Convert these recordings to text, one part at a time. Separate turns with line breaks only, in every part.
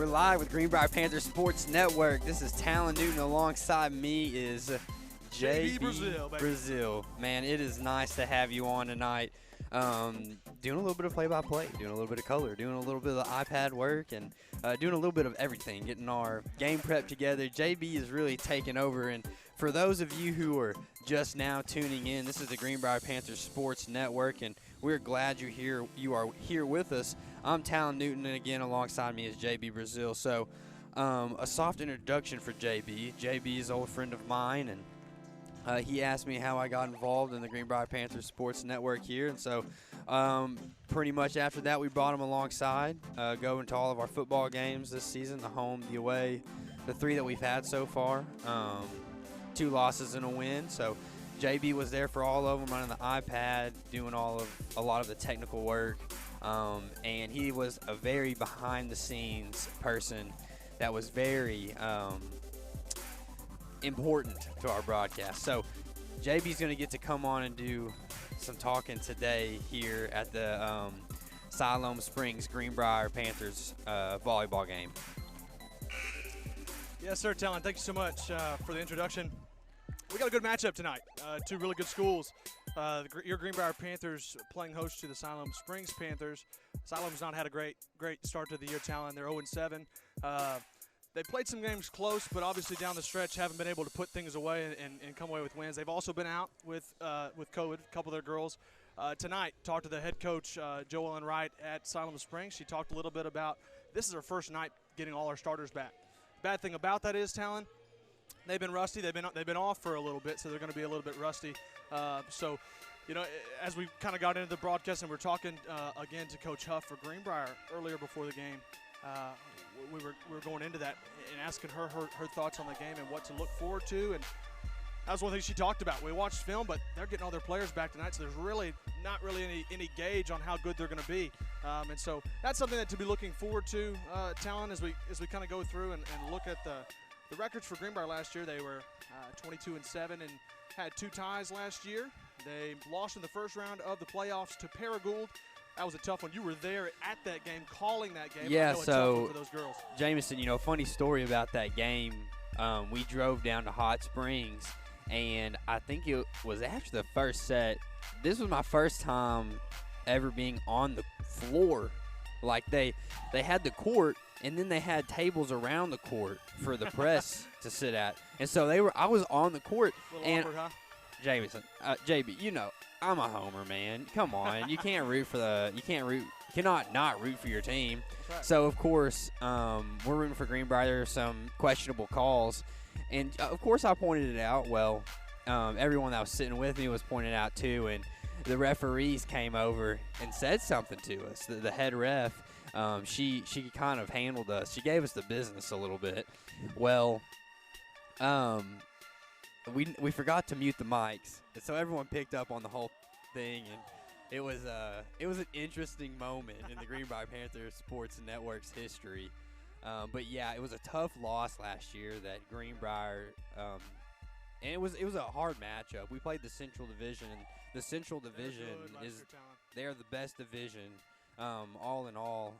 We're live with Greenbrier Panthers Sports Network. This is Talon Newton. Alongside me is
JB
Brazil. Man, it is nice to have you on tonight. Doing a little bit of play-by-play, doing a little bit of color, doing a little bit of the iPad work, and doing a little bit of everything, getting our game prep together. JB is really taking over, and for those of you who are just now tuning in, this is the Greenbrier Panthers Sports Network, and we're glad you are here with us. I'm Talon Newton, and again, alongside me is JB Brazil. So, a soft introduction for JB. JB is an old friend of mine, and he asked me how I got involved in the Greenbrier Panthers Sports Network here, and so pretty much after that we brought him alongside, going to all of our football games this season, the home, the away, the 3 that we've had so far, 2 losses and a win. So JB was there for all of them, running the iPad, doing a lot of the technical work, and he was a very behind-the-scenes person that was very important to our broadcast. So JB's going to get to come on and do some talking today here at the Siloam Springs Greenbrier Panthers volleyball game.
Yes, sir, Talon. Thank you so much for the introduction. We got a good matchup tonight. 2 really good schools. Your Greenbrier Panthers playing host to the Siloam Springs Panthers. Siloam's not had a great start to the year, Talon. They're 0-7. They played some games close, but obviously down the stretch haven't been able to put things away and come away with wins. They've also been out with COVID, a couple of their girls. Tonight, talked to the head coach, Joellen Wright, at Siloam Springs. She talked a little bit about this is her first night getting all our starters back. Bad thing about that is, Talon, they've been rusty. They've been off for a little bit, so they're going to be a little bit rusty. So, you know, as we kind of got into the broadcast and we're talking again to Coach Huff for Greenbrier earlier before the game, we were going into that and asking her thoughts on the game and what to look forward to, and that was one thing she talked about. We watched film, but they're getting all their players back tonight, so there's really not really any gauge on how good they're going to be, and so that's something that to be looking forward to, Talon, as we kind of go through and look at the records for Greenbrier last year. They were 22-7 and had 2 ties last year. They lost in the first round of the playoffs to Paragould. That was a tough one. You were there at that game, calling that game.
Yeah,
I know,
so
a tough one for those girls.
Jameson, you know, funny story about that game. We drove down to Hot Springs, and I think it was after the first set. This was my first time ever being on the floor. Like they had the court, and then they had tables around the court for the press to sit at, and so I was on the court.
A little awkward, huh?
Jameson, JB, you know, I'm a homer, man. Come on, you cannot not root for your team.
That's right.
So of course, we're rooting for Greenbrier. There are some questionable calls, and of course I pointed it out. Well, everyone that was sitting with me was pointing it out too, and the referees came over and said something to us. The head ref, she kind of handled us. She gave us the business a little bit. Well, we forgot to mute the mics, and so everyone picked up on the whole thing, and it was an interesting moment in the Greenbrier Panthers Sports Network's history. But yeah, it was a tough loss last year that Greenbrier, and it was a hard matchup. We played the Central Division, and the Central Division they're the best division, all in all,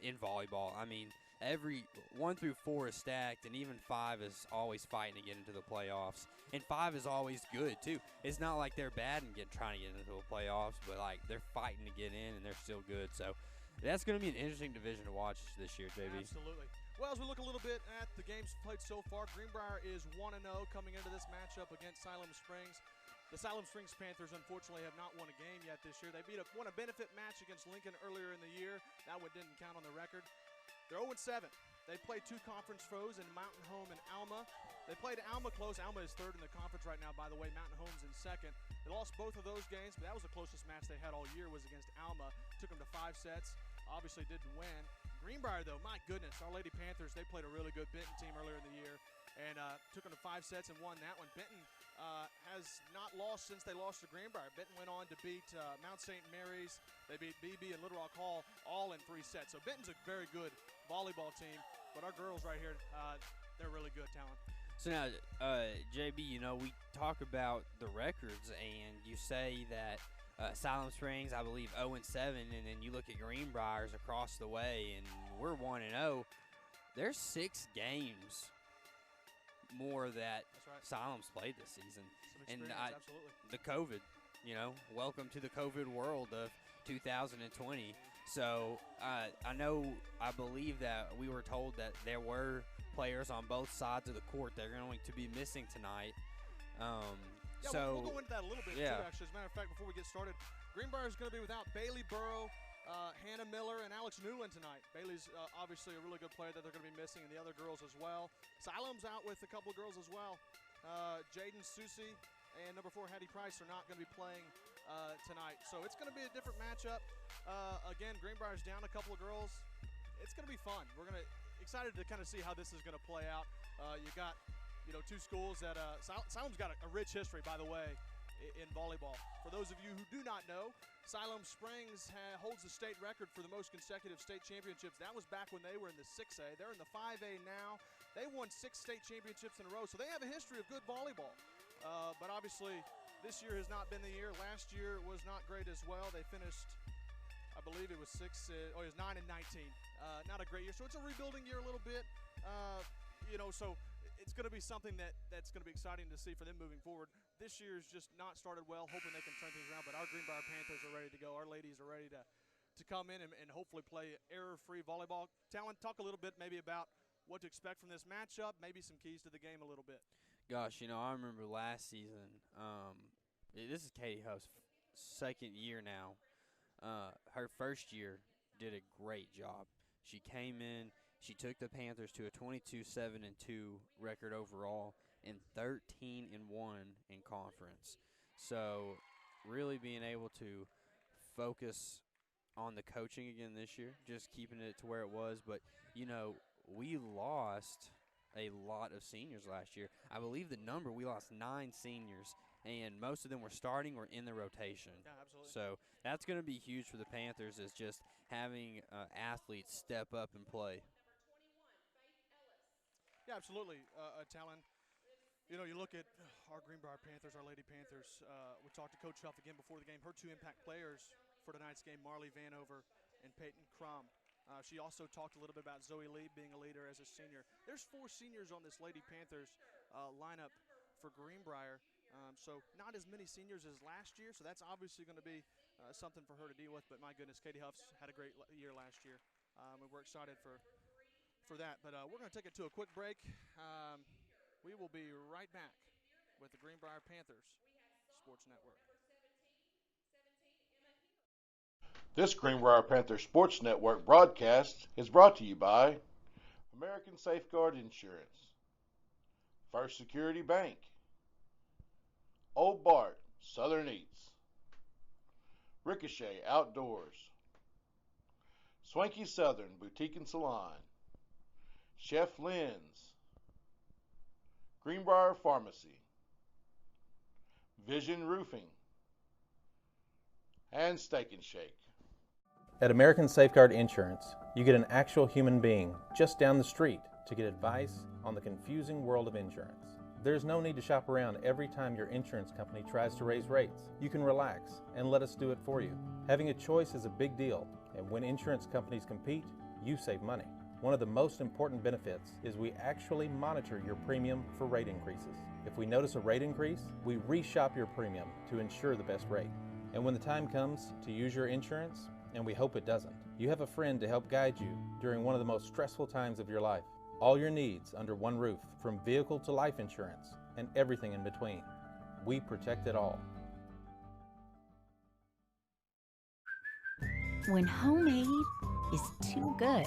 in volleyball. I mean, every 1 through 4 is stacked, and even 5 is always fighting to get into the playoffs. And 5 is always good too. It's not like they're bad and trying to get into the playoffs, but like they're fighting to get in, and they're still good. So that's going to be an interesting division to watch this year, JB.
Absolutely. Well, as we look a little bit at the games played so far, Greenbrier is 1-0 coming into this matchup against Siloam Springs. The Siloam Springs Panthers, unfortunately, have not won a game yet this year. They won a benefit match against Lincoln earlier in the year. That one didn't count on the record. They're 0-7. They played 2 conference foes in Mountain Home and Alma. They played Alma close. Alma is 3rd in the conference right now, by the way. Mountain Home's in 2nd. They lost both of those games, but that was the closest match they had all year was against Alma. Took them to 5 sets. Obviously didn't win. Greenbrier, though, my goodness, Our Lady Panthers, they played a really good Benton team earlier in the year and took them to 5 sets and won that one. Benton has not lost since they lost to Greenbrier. Benton went on to beat Mount St. Mary's. They beat BB and Little Rock Hall all in 3 sets. So Benton's a very good volleyball team, but our girls right here, they're really good, Talon.
So now, JB, you know, we talk about the records, and you say that Siloam Springs, I believe, 0-7, and then you look at Greenbrier's across the way, and we're 1-0. there's 6 games more that
That's right.
Siloam's played this season.
Some
And
experience, absolutely.
the COVID, welcome to the COVID world of 2020. So I believe that we were told that there were players on both sides of the court that are going to be missing tonight.
We'll go into that a little bit too, actually. As a matter of fact, before we get started, Greenbrier is going to be without Bailey Burrow, Hannah Miller, and Alex Newland tonight. Bailey's obviously a really good player that they're going to be missing, and the other girls as well. Siloam's out with a couple of girls as well. Jaden Susi and number 4 Hattie Price are not going to be playing tonight. So it's going to be a different matchup. Again, Greenbrier's down a couple of girls. It's going to be fun. We're excited to kind of see how this is going to play out. You got 2 schools that Siloam's got a rich history, by the way, in volleyball. For those of you who do not know, Siloam Springs holds the state record for the most consecutive state championships. That was back when they were in the 6A. They're in the 5A now. They won 6 state championships in a row, so they have a history of good volleyball. But obviously, this year has not been the year. Last year was not great as well. They finished, I believe it was 9 and 19. Not a great year. So it's a rebuilding year a little bit. So it's going to be something that's going to be exciting to see for them moving forward. This year's just not started well, hoping they can turn things around. But our Greenbrier Panthers are ready to go. Our ladies are ready to come in and hopefully play error-free volleyball. Talon, talk a little bit maybe about what to expect from this matchup, maybe some keys to the game a little bit.
Gosh, I remember last season. This is Katie Huff's second year now. Her first year did a great job. She came in, she took the Panthers to a 22-7-2 record overall and 13-1 in conference. So really being able to focus on the coaching again this year, just keeping it to where it was. But, we lost a lot of seniors last year. I believe we lost 9 seniors, and most of them were starting or in the rotation.
Yeah, absolutely.
So that's going to be huge for the Panthers, is just having athletes step up and play.
Yeah, absolutely, Talon. You look at our Greenbrier Panthers, our Lady Panthers. We talked to Coach Huff again before the game. Her 2 impact players for tonight's game, Marley Vanover and Peyton Crum. She also talked a little bit about Zoe Lee being a leader as a senior. There's 4 seniors on this Lady Panthers lineup for Greenbrier. So not as many seniors as last year, so that's obviously going to be something for her to deal with. But my goodness, Katie Huff's had a great year last year, and we're excited for that. But we're going to take it to a quick break. We will be right back with the Greenbrier Panthers Sports Network.
This Greenbrier Panther Sports Network broadcast is brought to you by American Safeguard Insurance, First Security Bank, Old Bart Southern Eats, Ricochet Outdoors, Swanky Southern Boutique and Salon, Chef Lynn's, Greenbrier Pharmacy, Vision Roofing, and Steak and Shake.
At American Safeguard Insurance, you get an actual human being just down the street to get advice on the confusing world of insurance. There's no need to shop around every time your insurance company tries to raise rates. You can relax and let us do it for you. Having a choice is a big deal, and when insurance companies compete, you save money. One of the most important benefits is we actually monitor your premium for rate increases. If we notice a rate increase, we reshop your premium to ensure the best rate. And when the time comes to use your insurance, and we hope it doesn't, you have a friend to help guide you during one of the most stressful times of your life. All your needs under one roof, from vehicle to life insurance, and everything in between. We protect it all.
When homemade is too good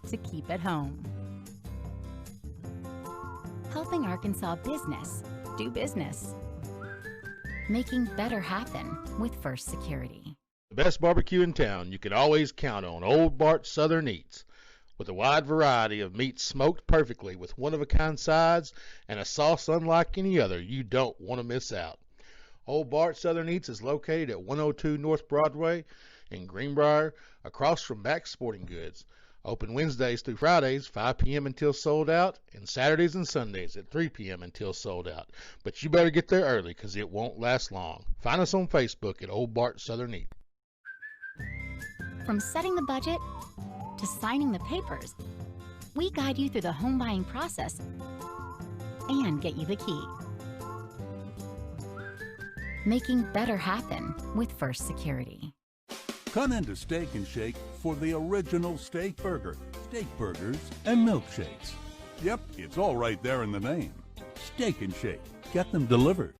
to keep at home. Helping Arkansas business do business. Making better happen with First Security.
The best barbecue in town you can always count on Old Bart Southern Eats. With a wide variety of meats smoked perfectly with one-of-a-kind sides and a sauce unlike any other, you don't want to miss out. Old Bart Southern Eats is located at 102 North Broadway in Greenbrier, across from Max Sporting Goods. Open Wednesdays through Fridays, 5 p.m. until sold out, and Saturdays and Sundays at 3 p.m. until sold out. But you better get there early because it won't last long. Find us on Facebook at Old Bart Southern Eats.
From setting the budget to signing the papers, We guide you through the home buying process and get you the key. Making better happen with First Security.
Come into Steak and Shake for the original steak burger, steak burgers, and milkshakes. Yep, it's all right there in the name. Steak and Shake. Get them delivered.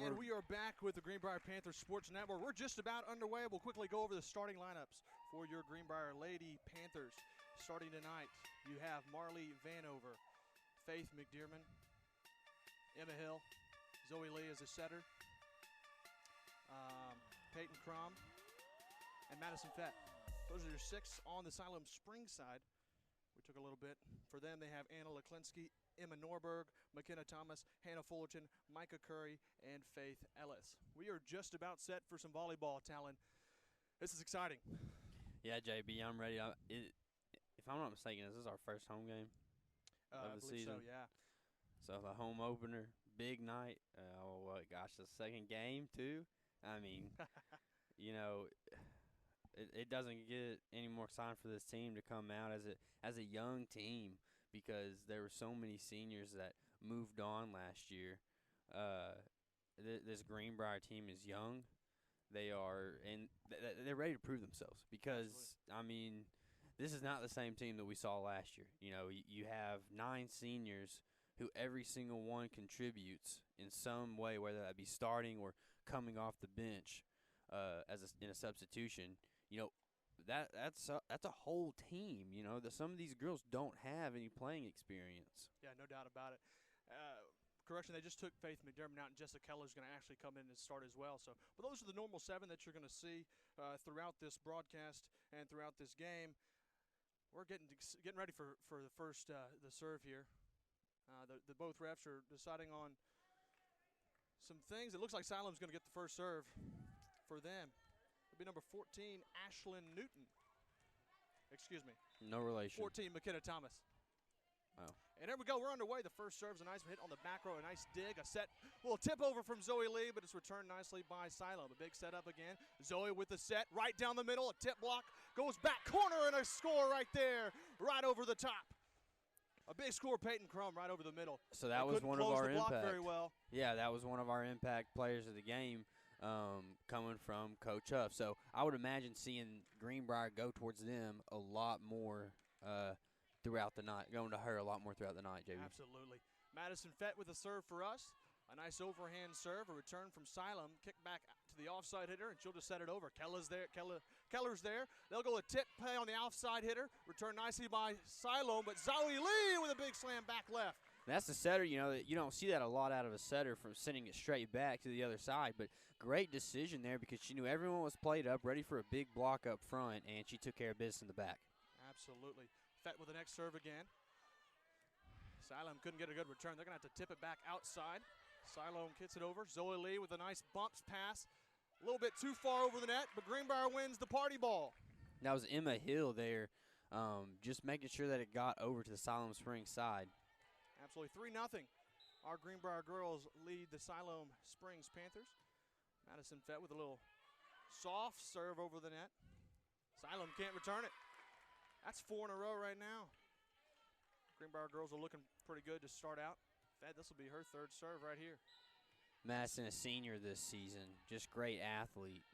And we are back with the Greenbrier Panthers Sports Network. We're just about underway. We'll quickly go over the starting lineups for your Greenbrier Lady Panthers. Starting tonight, you have Marley Vanover, Faith McDearman, Emma Hill, Zoe Lee as a setter, Peyton Crum, and Madison Fett. Those are your 6 on the Siloam Springs side. We took a little bit. For them, they have Anna Leklinski, Emma Norberg, McKenna Thomas, Hannah Fullerton, Micah Curry, and Faith Ellis. We are just about set for some volleyball, Talon. This is exciting.
Yeah, JB, I'm ready. If I'm not mistaken, this is our first home game of the season.
So, yeah.
So the home opener, big night. The second game too. I mean, you know, it doesn't get any more exciting for this team to come out as a young team, because there were so many seniors that moved on last year. This Greenbrier team is young. They are, and they're ready to prove themselves, because, I mean, this is not the same team that we saw last year. You know, you have 9 seniors who every single one contributes in some way, whether that be starting or coming off the bench in a substitution. You know, that's a whole team. You know, some of these girls don't have any playing experience.
Yeah, no doubt about it. Correction, they just took Faith McDermott out, and Jessica Keller's going to actually come in and start as well. So, but those are the normal 7 that you're going to see throughout this broadcast and throughout this game. We're getting ready for the first the serve here. The both refs are deciding on some things. It looks like Siloam's going to get the first serve for them. It'll be number 14, Ashlyn Newton. Excuse me.
No relation.
14, McKenna Thomas.
Oh.
And there we go. We're underway. The first serve's a nice hit on the back row. A nice dig. A set. Little tip over from Zoe Lee, but it's returned nicely by Siloam. A big setup again. Zoe with the set right down the middle. A tip block. Goes back corner and a score right there. Right over the top. A big score, Peyton Crum, right over the middle.
So that was one of our impact.
Very well.
Yeah, that was one of our impact players of the game, coming from Coach Huff. So I would imagine seeing Greenbrier go towards them a lot more throughout the night, going to her a lot more throughout the night, JB.
Absolutely. Madison Fett with a serve for us. A nice overhand serve, a return from Siloam, kick back to the offside hitter, and she'll just set it over. Keller's there. They'll go a tip play on the offside hitter, return nicely by Siloam, but Zoe Lee with a big slam back left.
That's the setter, you know, you don't see that a lot out of a setter from sending it straight back to the other side, but great decision there, because she knew everyone was played up, ready for a big block up front, and she took care of business in the back.
Absolutely. Fett with the next serve again. Siloam couldn't get a good return. They're going to have to tip it back outside. Siloam gets it over. Zoe Lee with a nice bumps pass. A little bit too far over the net, but Greenbrier wins the party ball.
That was Emma Hill there, just making sure that it got over to the Siloam Springs side.
Absolutely. 3-0. Our Greenbrier girls lead the Siloam Springs Panthers. Madison Fett with a little soft serve over the net. Siloam can't return it. That's 4 in a row right now. Greenbrier girls are looking pretty good to start out. Fed, this will be her 3rd serve right here.
Madison, a senior this season, just great athlete.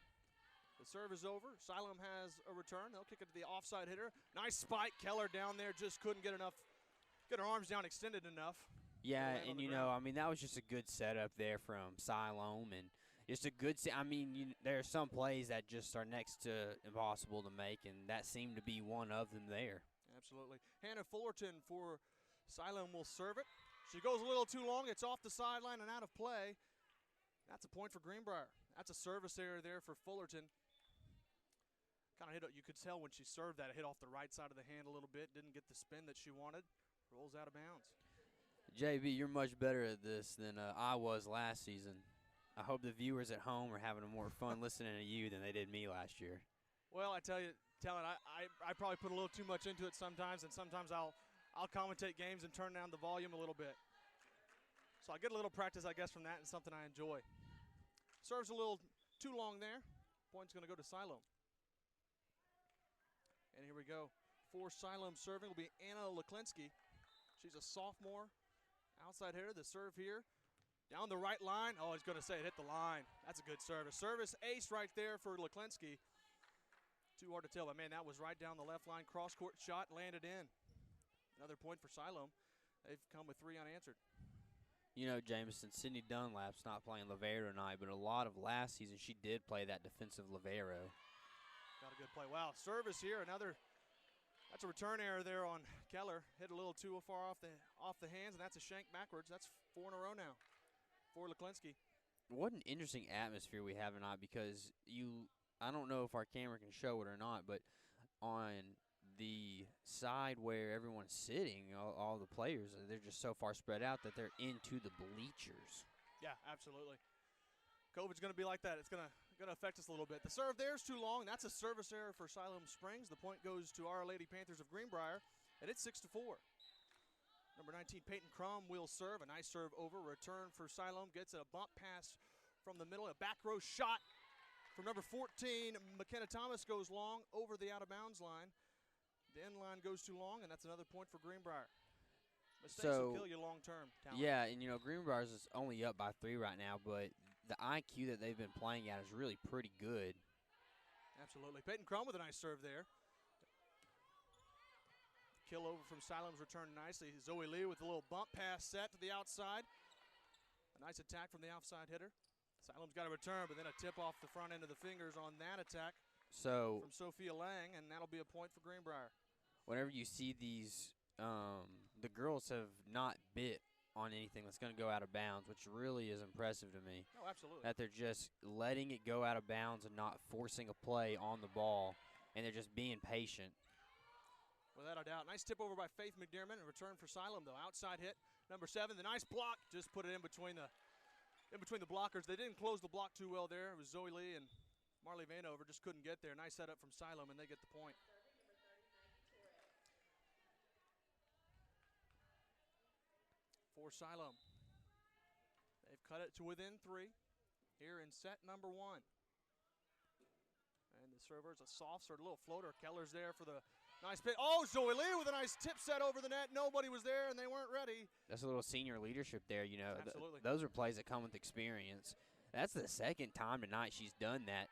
The serve is over. Siloam has a return. They'll kick it to the offside hitter. Nice spike. Keller down there just couldn't get her arms down extended enough.
Yeah, and you know, I mean, that was just a good setup there from Siloam, and just a good – I mean, there are some plays that just are next to impossible to make, and that seemed to be one of them there.
Absolutely. Hannah Fullerton for Siloam will serve it. She goes a little too long. It's off the sideline and out of play. That's a point for Greenbrier. That's a service error there for Fullerton. Kind of hit it. You could tell when she served that, it hit off the right side of the hand a little bit. Didn't get the spin that she wanted. Rolls out of bounds.
JB, you're much better at this than I was last season. I hope the viewers at home are having more fun listening to you than they did me last year.
Well, I tell you, I probably put a little too much into it sometimes, and sometimes I'll commentate games and turn down the volume a little bit. So I get a little practice, I guess, from that, and something I enjoy. Serves a little too long there. Point's going to go to Siloam. And here we go. For Siloam serving will be Anna Leklinski. She's a sophomore. Outside hitter, the serve here. Down the right line. Oh, I was going to say it hit the line. That's a good service. Service ace right there for Leklinski. Too hard to tell, but man, that was right down the left line. Cross-court shot landed in. Another point for Siloam. They've come with 3 unanswered.
You know, Jameson, Sydney Dunlap's not playing Libero tonight, but a lot of last season she did play that defensive Libero.
Got a good play. Wow, service here. That's a return error there on Keller. Hit a little too far off the hands, and that's a shank backwards. That's 4 in a row now for Leklinski.
What an interesting atmosphere we have tonight, because I don't know if our camera can show it or not, but on the side where everyone's sitting, all the players, they're just so far spread out that they're into the bleachers.
Yeah, absolutely. COVID's going to be like that. It's going to affect us a little bit. The serve there is too long. That's a service error for Siloam Springs. The point goes to Our Lady Panthers of Greenbrier, and it's 6-4. Number 19, Peyton Crum will serve. A nice serve over. Return for Siloam. Gets a bump pass from the middle. A back row shot from number 14. McKenna Thomas goes long over the out-of-bounds line. The end line goes too long, and that's another point for Greenbrier. Mistakes will kill you long-term.
Yeah, and, Greenbrier's is only up by 3 right now, but the IQ that they've been playing at is really pretty good.
Absolutely. Peyton Crum with a nice serve there. Kill over from Siloam's return nicely. Zoe Lee with a little bump pass set to the outside. A nice attack from the outside hitter. Siloam's got a return, but then a tip off the front end of the fingers on that attack from Sophia Lang, and that'll be a point for Greenbrier.
Whenever you see these, the girls have not bit on anything that's going to go out of bounds, which really is impressive to me.
Oh, absolutely.
That they're just letting it go out of bounds and not forcing a play on the ball, and they're just being patient.
Without a doubt. Nice tip over by Faith McDermott. A return for Siloam, though. Outside hit. Number 7, the nice block. Just put it in between the blockers. They didn't close the block too well there. It was Zoe Lee and Marley Vanover just couldn't get there. Nice setup from Siloam, and they get the point. For Siloam. They've cut it to within 3 here in set number 1. And the server is a soft serve, a little floater. Keller's there for the nice pit. Oh, Zoe Lee with a nice tip set over the net. Nobody was there, and they weren't ready.
That's a little senior leadership there,
Absolutely.
Those are plays that come with experience. That's the second time tonight she's done that.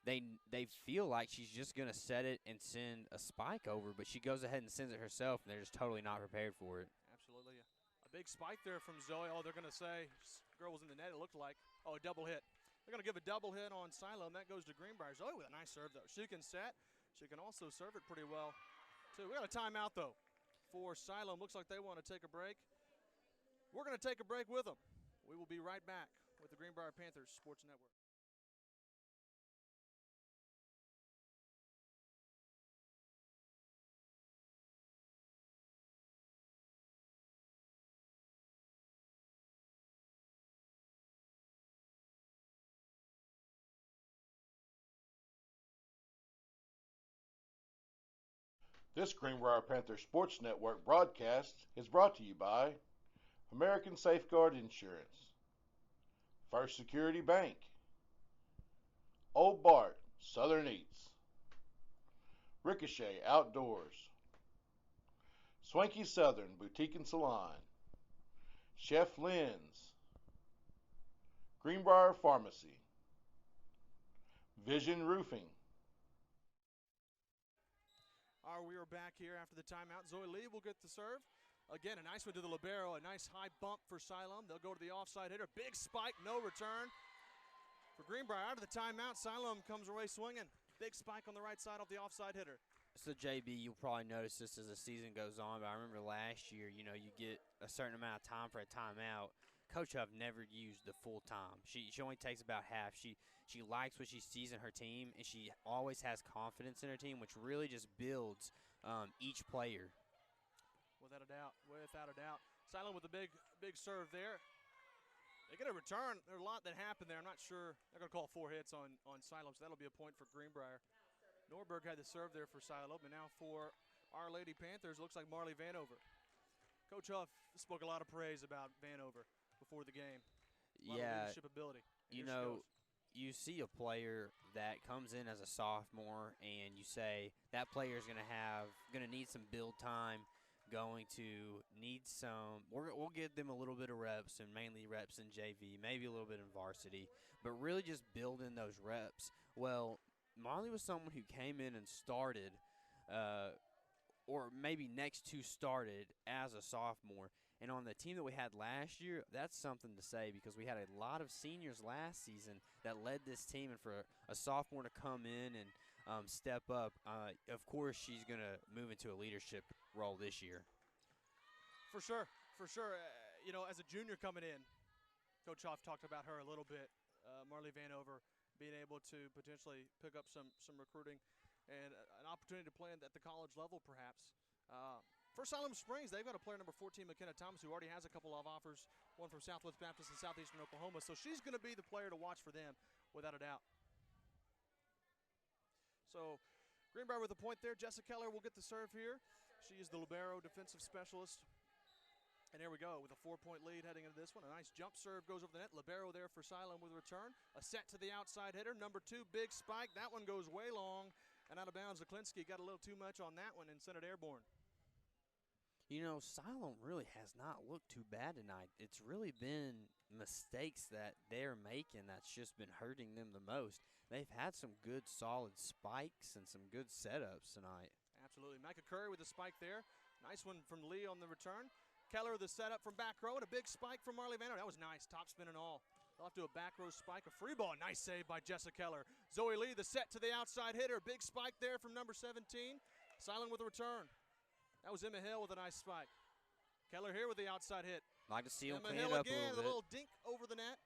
They feel like she's just going to set it and send a spike over, but she goes ahead and sends it herself, and they're just totally not prepared for it.
Absolutely. A big spike there from Zoe. Oh, they're going to say, girl was in the net, it looked like. Oh, a double hit. They're going to give a double hit on Siloam. That goes to Greenbrier. Zoe with a nice serve, though. She can set. She can also serve it pretty well, too. We got a timeout, though, for Siloam. Looks like they want to take a break. We're going to take a break with them. We will be right back with the Greenbrier Panthers Sports Network.
This Greenbrier Panther Sports Network broadcast is brought to you by American Safeguard Insurance, First Security Bank, Old Bart Southern Eats, Ricochet Outdoors, Swanky Southern Boutique and Salon, Chef Lynn's, Greenbrier Pharmacy, Vision Roofing.
We are back here after the timeout. Zoe Lee will get the serve. Again, a nice one to the libero. A nice high bump for Siloam. They'll go to the offside hitter. Big spike, no return. For Greenbrier, out of the timeout, Siloam comes away swinging. Big spike on the right side off the offside hitter.
So, JB, you'll probably notice this as the season goes on, but I remember last year, you get a certain amount of time for a timeout. Coach Huff never used the full time. She only takes about half. She likes what she sees in her team, and she always has confidence in her team, which really just builds each player.
Without a doubt. Siloam with a big serve there. They get a return. There's a lot that happened there. I'm not sure. They're going to call 4 hits on Siloam, so that'll be a point for Greenbrier. Norberg had the serve there for Siloam, and now for Our Lady Panthers, looks like Marley Vanover. Coach Huff spoke a lot of praise about Vanover before the game. A lot of leadership ability.
You you see a player that comes in as a sophomore, and you say that player is going to need some build time, going to need some. We'll give them a little bit of reps, and mainly reps in JV, maybe a little bit in varsity, but really just building those reps. Well, Marley was someone who came in and started, or maybe next to started as a sophomore. And on the team that we had last year, that's something to say, because we had a lot of seniors last season that led this team. And for a sophomore to come in and step up, of course she's going to move into a leadership role this year.
For sure, for sure. As a junior coming in, Coach Hoff talked about her a little bit. Marley Vanover being able to potentially pick up some recruiting and an opportunity to play at the college level perhaps. For Siloam Springs, they've got a player number 14, McKenna Thomas, who already has a couple of offers, one from Southwest Baptist in southeastern Oklahoma. So she's going to be the player to watch for them, without a doubt. So Greenbrier with a point there. Jessica Keller will get the serve here. She is the libero defensive specialist. And here we go with a 4-point lead heading into this one. A nice jump serve goes over the net. Libero there for Siloam with a return. A set to the outside hitter. Number 2, big spike. That one goes way long and out of bounds. Zaklinski got a little too much on that one and sent it airborne.
Siloam really has not looked too bad tonight. It's really been mistakes that they're making that's just been hurting them the most. They've had some good, solid spikes and some good setups tonight.
Absolutely. Micah Curry with a spike there. Nice one from Lee on the return. Keller the setup from back row, and a big spike from Marley Vanover. That was nice, top spin and all. Off to a back row spike, a free ball. Nice save by Jessica Keller. Zoe Lee the set to the outside hitter. Big spike there from number 17. Siloam with a return. That was Emma Hill with a nice spike. Keller here with the outside hit.
Like to see him
Emma
clean
Hill
it up
again,
a
with
little
a little dink over the net.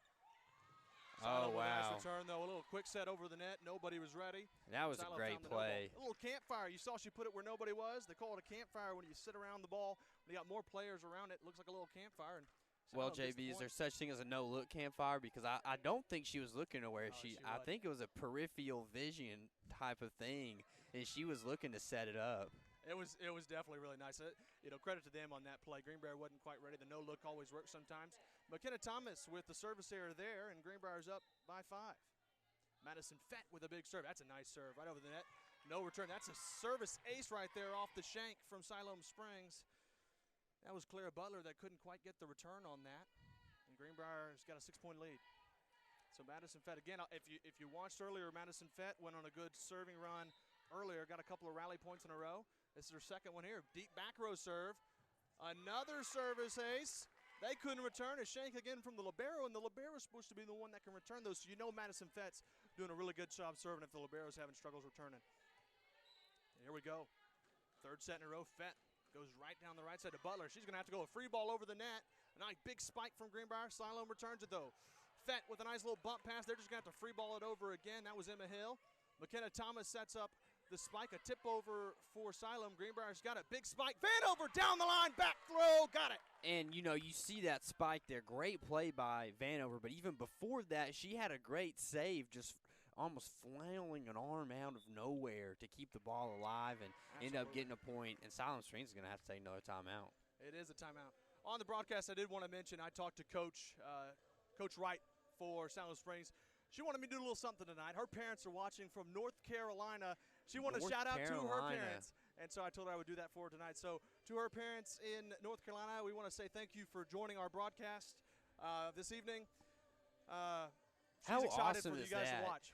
Oh,
Siloam with a
wow.
nice return, though. A little quick set over the net. Nobody was ready.
That was
Siloam
a great
found the
play.
no ball. A little campfire. You saw she put it where nobody was. They call it a campfire when you sit around the ball. When you got more players around it, looks like a little campfire. And
Well,
Siloam gets the
JB, is
point.
there such thing as a no-look campfire? Because I don't think she was looking to where
No, she
I
wasn't.
think it was a peripheral vision type of thing, and she was looking to set it up.
It was definitely really nice. Credit to them on that play. Greenbrier wasn't quite ready. The no-look always works sometimes. McKenna Thomas with the service error there, and Greenbrier's up by 5. Madison Fett with a big serve. That's a nice serve right over the net. No return. That's a service ace right there off the shank from Siloam Springs. That was Clara Butler that couldn't quite get the return on that. And Greenbrier's got a 6-point lead. So Madison Fett, again, if you watched earlier, Madison Fett went on a good serving run earlier, got a couple of rally points in a row. This is her second one here. Deep back row serve. Another service ace. They couldn't return. A shank again from the libero, and the libero is supposed to be the one that can return those. So Madison Fett's doing a really good job serving if the libero's having struggles returning. And here we go. Third set in a row. Fett goes right down the right side to Butler. She's going to have to go a free ball over the net. A nice big spike from Greenbrier. Siloam returns it, though. Fett with a nice little bump pass. They're just going to have to free ball it over again. That was Emma Hill. McKenna Thomas sets up the spike. A tip over for Siloam. Greenbrier's got it. Big spike. Vanover down the line. Back throw. Got it.
And, you see that spike there. Great play by Vanover. But even before that, she had a great save, just almost flailing an arm out of nowhere to keep the ball alive and end up getting a point. And Siloam Springs is going to have to take another timeout.
It is a timeout. On the broadcast, I did want to mention, I talked to Coach Wright for Siloam Springs. She wanted me to do a little something tonight. Her parents are watching from North Carolina. She wanted to shout out to her parents. And so I told her I would do that for her tonight. So to her parents in North Carolina, we want to say thank you for joining our broadcast this evening. She's
How
excited
awesome
for you
is
guys
that?
to watch.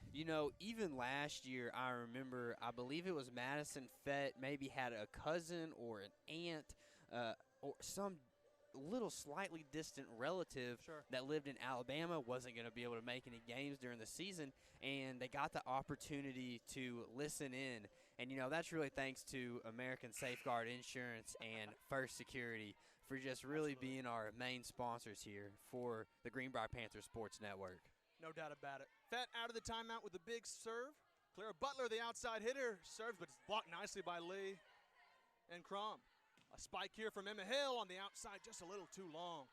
Even last year, I remember, I believe it was Madison Fett maybe had a cousin or an aunt or some little slightly distant relative that lived in Alabama, wasn't going to be able to make any games during the season, and they got the opportunity to listen in. And, that's really thanks to American Safeguard Insurance and First Security for just really being our main sponsors here for the Greenbrier Panthers Sports Network.
No doubt about it. Fett out of the timeout with a big serve. Clara Butler, the outside hitter, serves, but it's blocked nicely by Lee and Crum. A spike here from Emma Hill on the outside, just a little too long.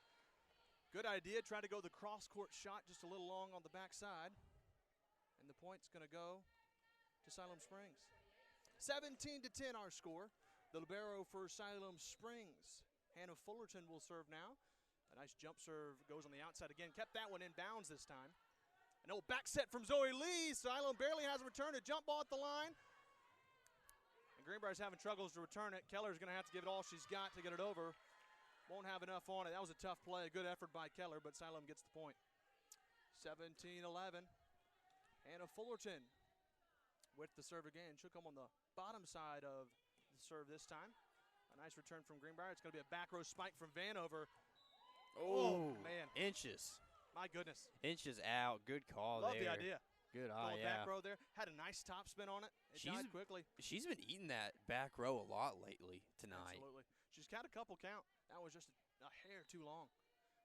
Good idea. Try to go the cross-court shot just a little long on the backside. And the point's going to go to Siloam Springs. 17-10 our score. The libero for Siloam Springs. Hannah Fullerton will serve now. A nice jump serve goes on the outside again. Kept that one in bounds this time. An old back set from Zoe Lee. Siloam barely has a return. A jump ball at the line. And Greenbrier's having troubles to return it. Keller's going to have to give it all she's got to get it over. Won't have enough on it. That was a tough play. A good effort by Keller, but Siloam gets the point. 17-11. Hannah Fullerton with the serve again. She'll come on the bottom side of the serve this time. A nice return from Greenbrier. It's going to be a back row spike from Vanover. Oh, man.
Inches.
My goodness.
Inches out. Good call
Love
there.
the idea.
Good
Going
eye, yeah.
back row there. Had a nice top spin on it. It died quickly.
She's been eating that back row a lot lately tonight.
Absolutely. She's got a couple count. That was just a hair too long.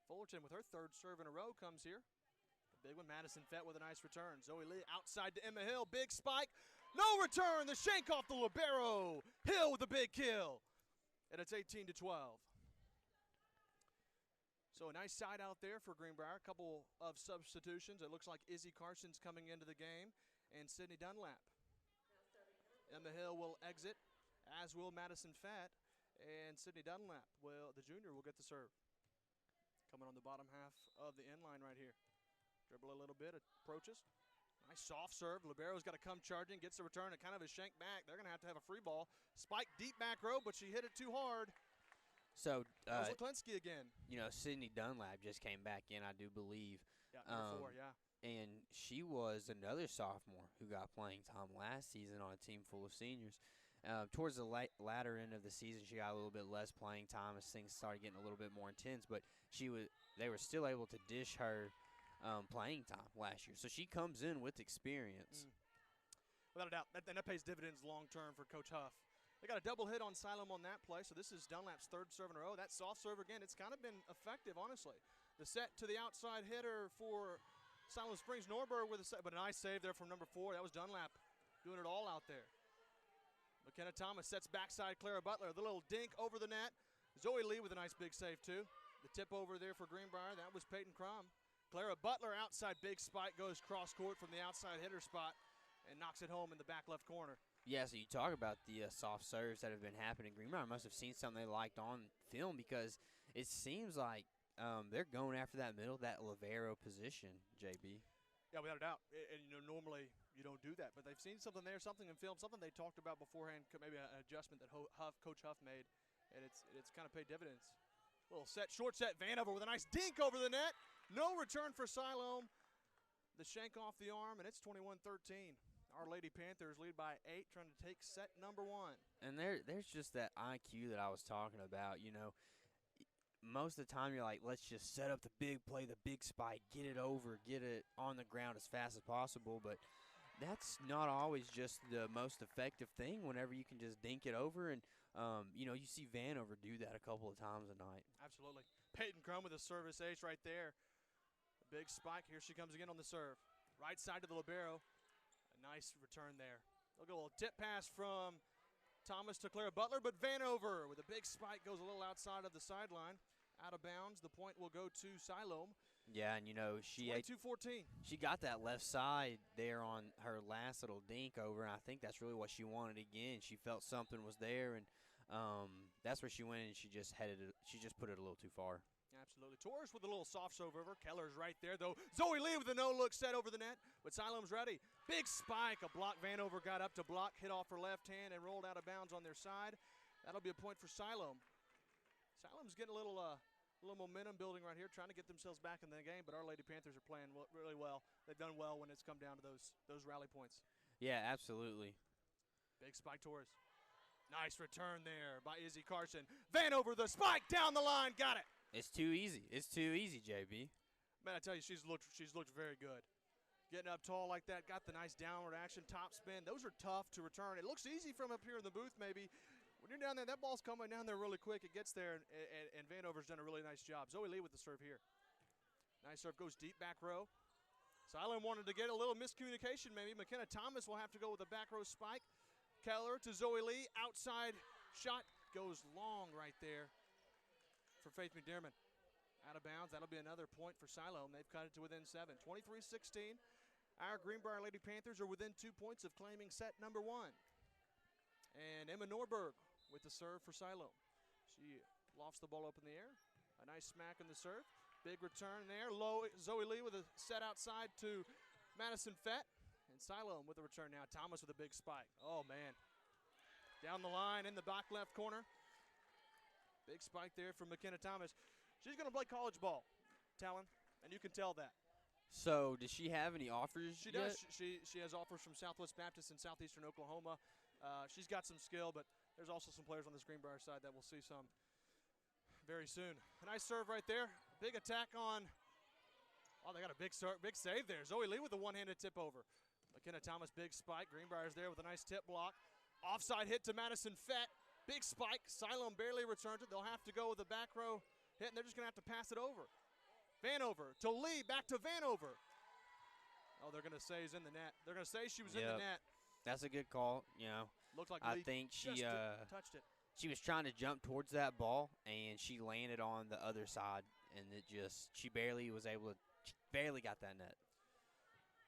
Fullerton with her third serve in a row comes here. The big one, Madison Fett with a nice return. Zoe Lee outside to Emma Hill. Big spike. No return. The shank off the libero. Hill with a big kill. And it's 18-12. So a nice side out there for Greenbrier. A couple of substitutions. It looks like Izzy Carson's coming into the game and Sydney Dunlap. Emma Hill will exit, as will Madison Fett. And Sydney Dunlap, the junior, will get the serve. Coming on the bottom half of the end line right here. Dribble a little bit, approaches. Nice soft serve. Libero's got to come charging, gets the return, and kind of a shank back. They're going to have a free ball. Spike deep back row, but she hit it too hard.
So,
that was Leklinski again.
You know, Sydney Dunlap just came back in, I do believe.
Yeah, number 4, yeah.
And she was another sophomore who got playing time last season on a team full of seniors. Towards the latter end of the season, she got a little bit less playing time as things started getting a little bit more intense. But they were still able to dish her playing time last year. So she comes in with experience.
Without a doubt. That pays dividends long term for Coach Huff. They got a double hit on Siloam on that play, so this is Dunlap's third serve in a row. That soft serve again, it's kind of been effective, honestly. The set to the outside hitter for Siloam Springs. Norberg with a set, but a nice save there from number 4. That was Dunlap doing it all out there. McKenna Thomas sets backside Clara Butler. The little dink over the net. Zoe Lee with a nice big save, too. The tip over there for Greenbrier, that was Peyton Crum. Clara Butler outside, big spike, goes cross court from the outside hitter spot and knocks it home in the back left corner.
Yeah, so you talk about the soft serves that have been happening. Greenbrier must have seen something they liked on film because it seems like they're going after that middle, that libero position, JB.
Yeah, without a doubt. And normally you don't do that, but they've seen something there, something in film, something they talked about beforehand, maybe an adjustment that Coach Huff made, and it's kind of paid dividends. Little set, short set, Vanover with a nice dink over the net. No return for Siloam. The shank off the arm, and it's 21-13. Our Lady Panthers lead by 8, trying to take set number 1.
And there's just that IQ that I was talking about. You know, most of the time you're like, let's just set up the big play, the big spike, get it over, get it on the ground as fast as possible. But that's not always just the most effective thing whenever you can just dink it over. And, you know, you see Vanover do that a couple of times a night.
Absolutely. Peyton Crum with a service ace right there. A big spike. Here she comes again on the serve. Right side to the libero. A nice return there. They'll go a little tip pass from Thomas to Clara Butler, but Vanover with a big spike goes a little outside of the sideline. Out of bounds. The point will go to Siloam.
Yeah, and you know, she
22-14.
She got that left side there on her last little dink over, and I think that's really what she wanted again. She felt something was there, and that's where she went, and she just put it a little too far.
Absolutely. Torres with a little soft serve over. Keller's right there, though. Zoe Lee with a no-look set over the net, but Siloam's ready. Big spike. A block. Vanover got up to block, hit off her left hand, and rolled out of bounds on their side. That'll be a point for Siloam. Siloam's getting a little momentum building right here, trying to get themselves back in the game, but our Lady Panthers are playing really well. They've done well when it's come down to those rally points.
Yeah, absolutely.
Big spike Torres. Nice return there by Izzy Carson. Vanover the spike down the line, got it.
It's too easy. It's too easy, JB.
Man, I tell you, she's looked very good. Getting up tall like that, got the nice downward action, top spin. Those are tough to return. It looks easy from up here in the booth maybe. When you're down there, that ball's coming down there really quick. It gets there, and Vanover's done a really nice job. Zoe Lee with the serve here. Nice serve, goes deep back row. Siloam wanted to get a little miscommunication maybe. McKenna Thomas will have to go with a back row spike. Keller to Zoe Lee. Outside shot goes long right there for Faith McDermott. Out of bounds. That'll be another point for Siloam. They've cut it to within 7. 23-16. Our Greenbrier Lady Panthers are within 2 points of claiming set number 1. And Emma Norberg with the serve for Siloam. She lofts the ball up in the air. A nice smack in the serve. Big return there. Low. Zoe Lee with a set outside to Madison Fett. And Siloam with the return now. Thomas with a big spike. Oh, man. Down the line in the back left corner. Big spike there from McKenna Thomas. She's going to play college ball, Talon, and you can tell that.
So, does she have any offers
She
yet?
does. She has offers from Southwest Baptist in southeastern Oklahoma. She's got some skill, but there's also some players on this Greenbrier side that we'll see some very soon. A nice serve right there. Big attack on. Oh, they got a big save there. Zoe Lee with a one-handed tip over. McKenna Thomas, big spike. Greenbrier's there with a nice tip block. Offside hit to Madison Fett. Big spike. Siloam barely returned it. They'll have to go with a back row hit, and they're just going to have to pass it over. Vanover to Lee, back to Vanover. Oh, they're going to say he's in the net. They're going to say she was in the net.
That's a good call. You know,
Looked like
I
Lee
think she
just touched it.
she was trying to jump towards that ball, and she landed on the other side, and she barely got that net.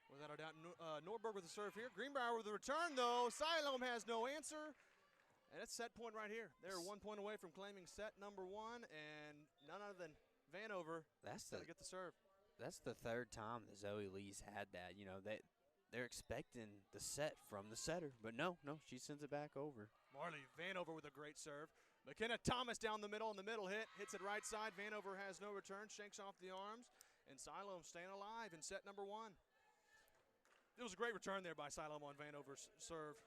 Without a doubt, Norberg with the serve here. Greenbrier with the return, though. Siloam has no answer. And it's set point right here. They're 1 point away from claiming set number one, and none other than Vanover to get the serve.
That's the third time that Zoe Lee's had that. You know, they're expecting the set from the setter, but no, she sends it back over.
Marley Vanover with a great serve. McKenna Thomas down the middle, hits it right side. Vanover has no return, shakes off the arms, and Siloam staying alive in set number one. It was a great return there by Siloam on Vanover's serve.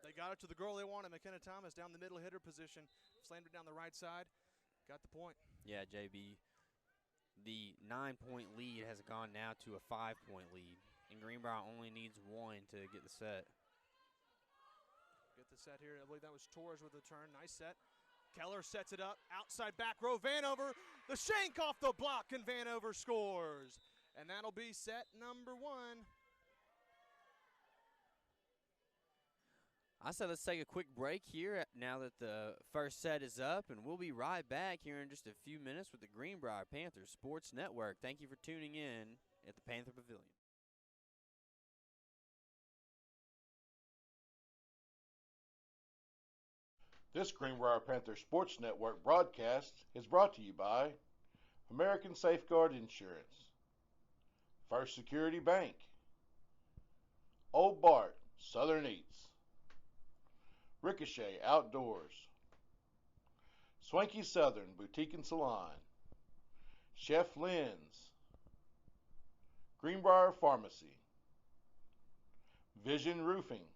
They got it to the girl they wanted, McKenna Thomas, down the middle hitter position. Slammed it down the right side. Got the point.
Yeah, JB. The 9-point lead has gone now to a 5-point lead. And Greenbrier only needs one to get the set.
Get the set here. I believe that was Torres with the turn. Nice set. Keller sets it up. Outside back row. Vanover. The shank off the block, and Vanover scores. And that'll be set number one.
I said let's take a quick break here now that the first set is up, and we'll be right back here in just a few minutes with the Greenbrier Panthers Sports Network. Thank you for tuning in at the Panther Pavilion.
This Greenbrier Panthers Sports Network broadcast is brought to you by American Safeguard Insurance, First Security Bank, Old Bart Southern Eats, Ricochet Outdoors, Swanky Southern Boutique and Salon, Chef Lynn's, Greenbrier Pharmacy, Vision Roofing,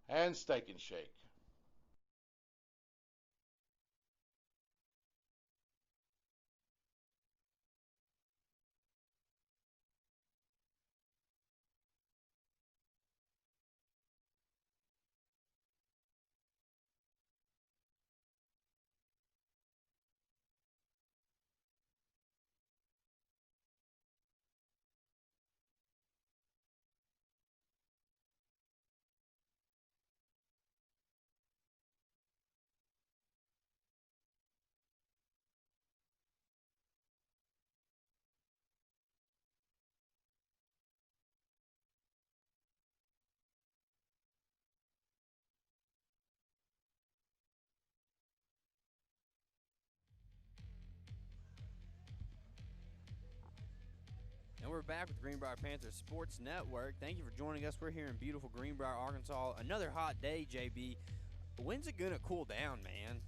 and Steak and Shake.
And we're back with Greenbrier Panthers Sports Network. Thank you for joining us. We're here in beautiful Greenbrier, Arkansas. Another hot day, JB. When's it going to cool down, man?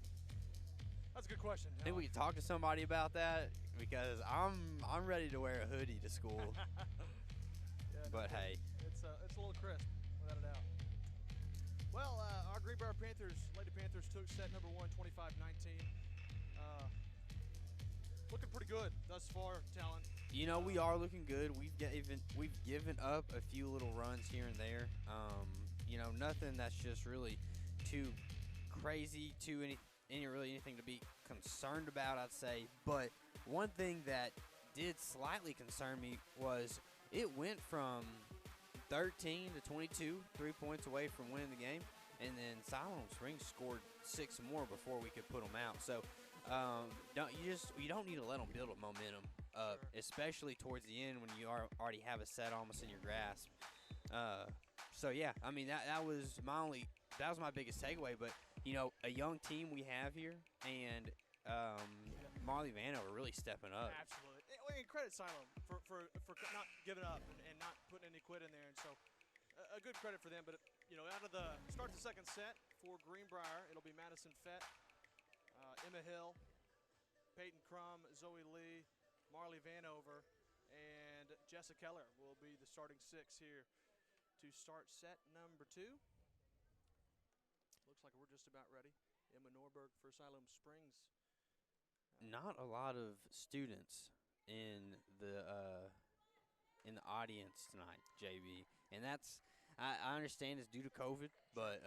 That's a good question.
I think we could talk to somebody about that because I'm ready to wear a hoodie to school. But hey.
It's a little crisp, without a doubt. Well, our Greenbrier Lady Panthers took set number one, 25-19. Looking pretty good thus far, Talon.
You know, we are looking good. We've given up a few little runs here and there. You know, nothing that's just really too crazy, anything to be concerned about, I'd say. But one thing that did slightly concern me was it went from 13 to 22, 3 points away from winning the game, and then Siloam Springs scored 6 more before we could put them out. So you don't need to let them build a momentum up, especially towards the end when you already have a set almost in your grasp. So yeah, I mean that was my biggest takeaway. But you know, a young team we have here, and Marley Vanover really stepping up.
Absolutely. And credit Siloam for not giving up and not putting any quit in there. And so a good credit for them. But, out of the start the second set for Greenbrier, it'll be Madison Fett, Emma Hill, Peyton Crum, Zoe Lee, Marley Vanover, and Jessica Keller will be the starting 6 here to start set number 2. Looks like we're just about ready. Emma Norberg for Siloam Springs.
Not a lot of students in the audience tonight, JB, and that's I understand it's due to COVID, but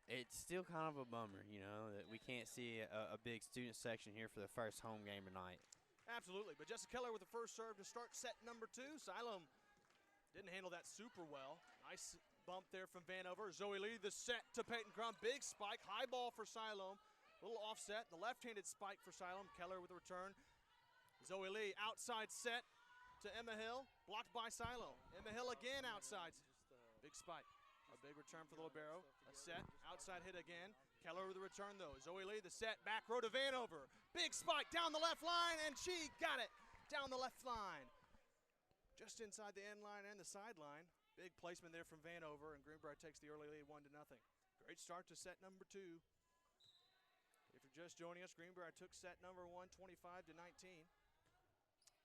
it's still kind of a bummer, that we can't see a big student section here for the first home game tonight.
Absolutely, but Jessica Keller with the first serve to start set number 2. Siloam didn't handle that super well. Nice bump there from Vanover. Zoe Lee the set to Peyton Crum. Big spike, high ball for Siloam. Little offset, the left-handed spike for Siloam. Keller with a return. Zoe Lee outside set to Emma Hill, blocked by Siloam. Emma Hill again outside. Big spike. A big return for the libero. A set, outside hit again. Keller with a return though. Zoe Lee the set, back row to Vanover. Big spike down the left line, and she got it down the left line. Just inside the end line and the sideline. Big placement there from Vanover, and Greenbrier takes the early lead 1-0. Great start to set number 2. If you're just joining us, Greenbrier took set number 1, 25-19.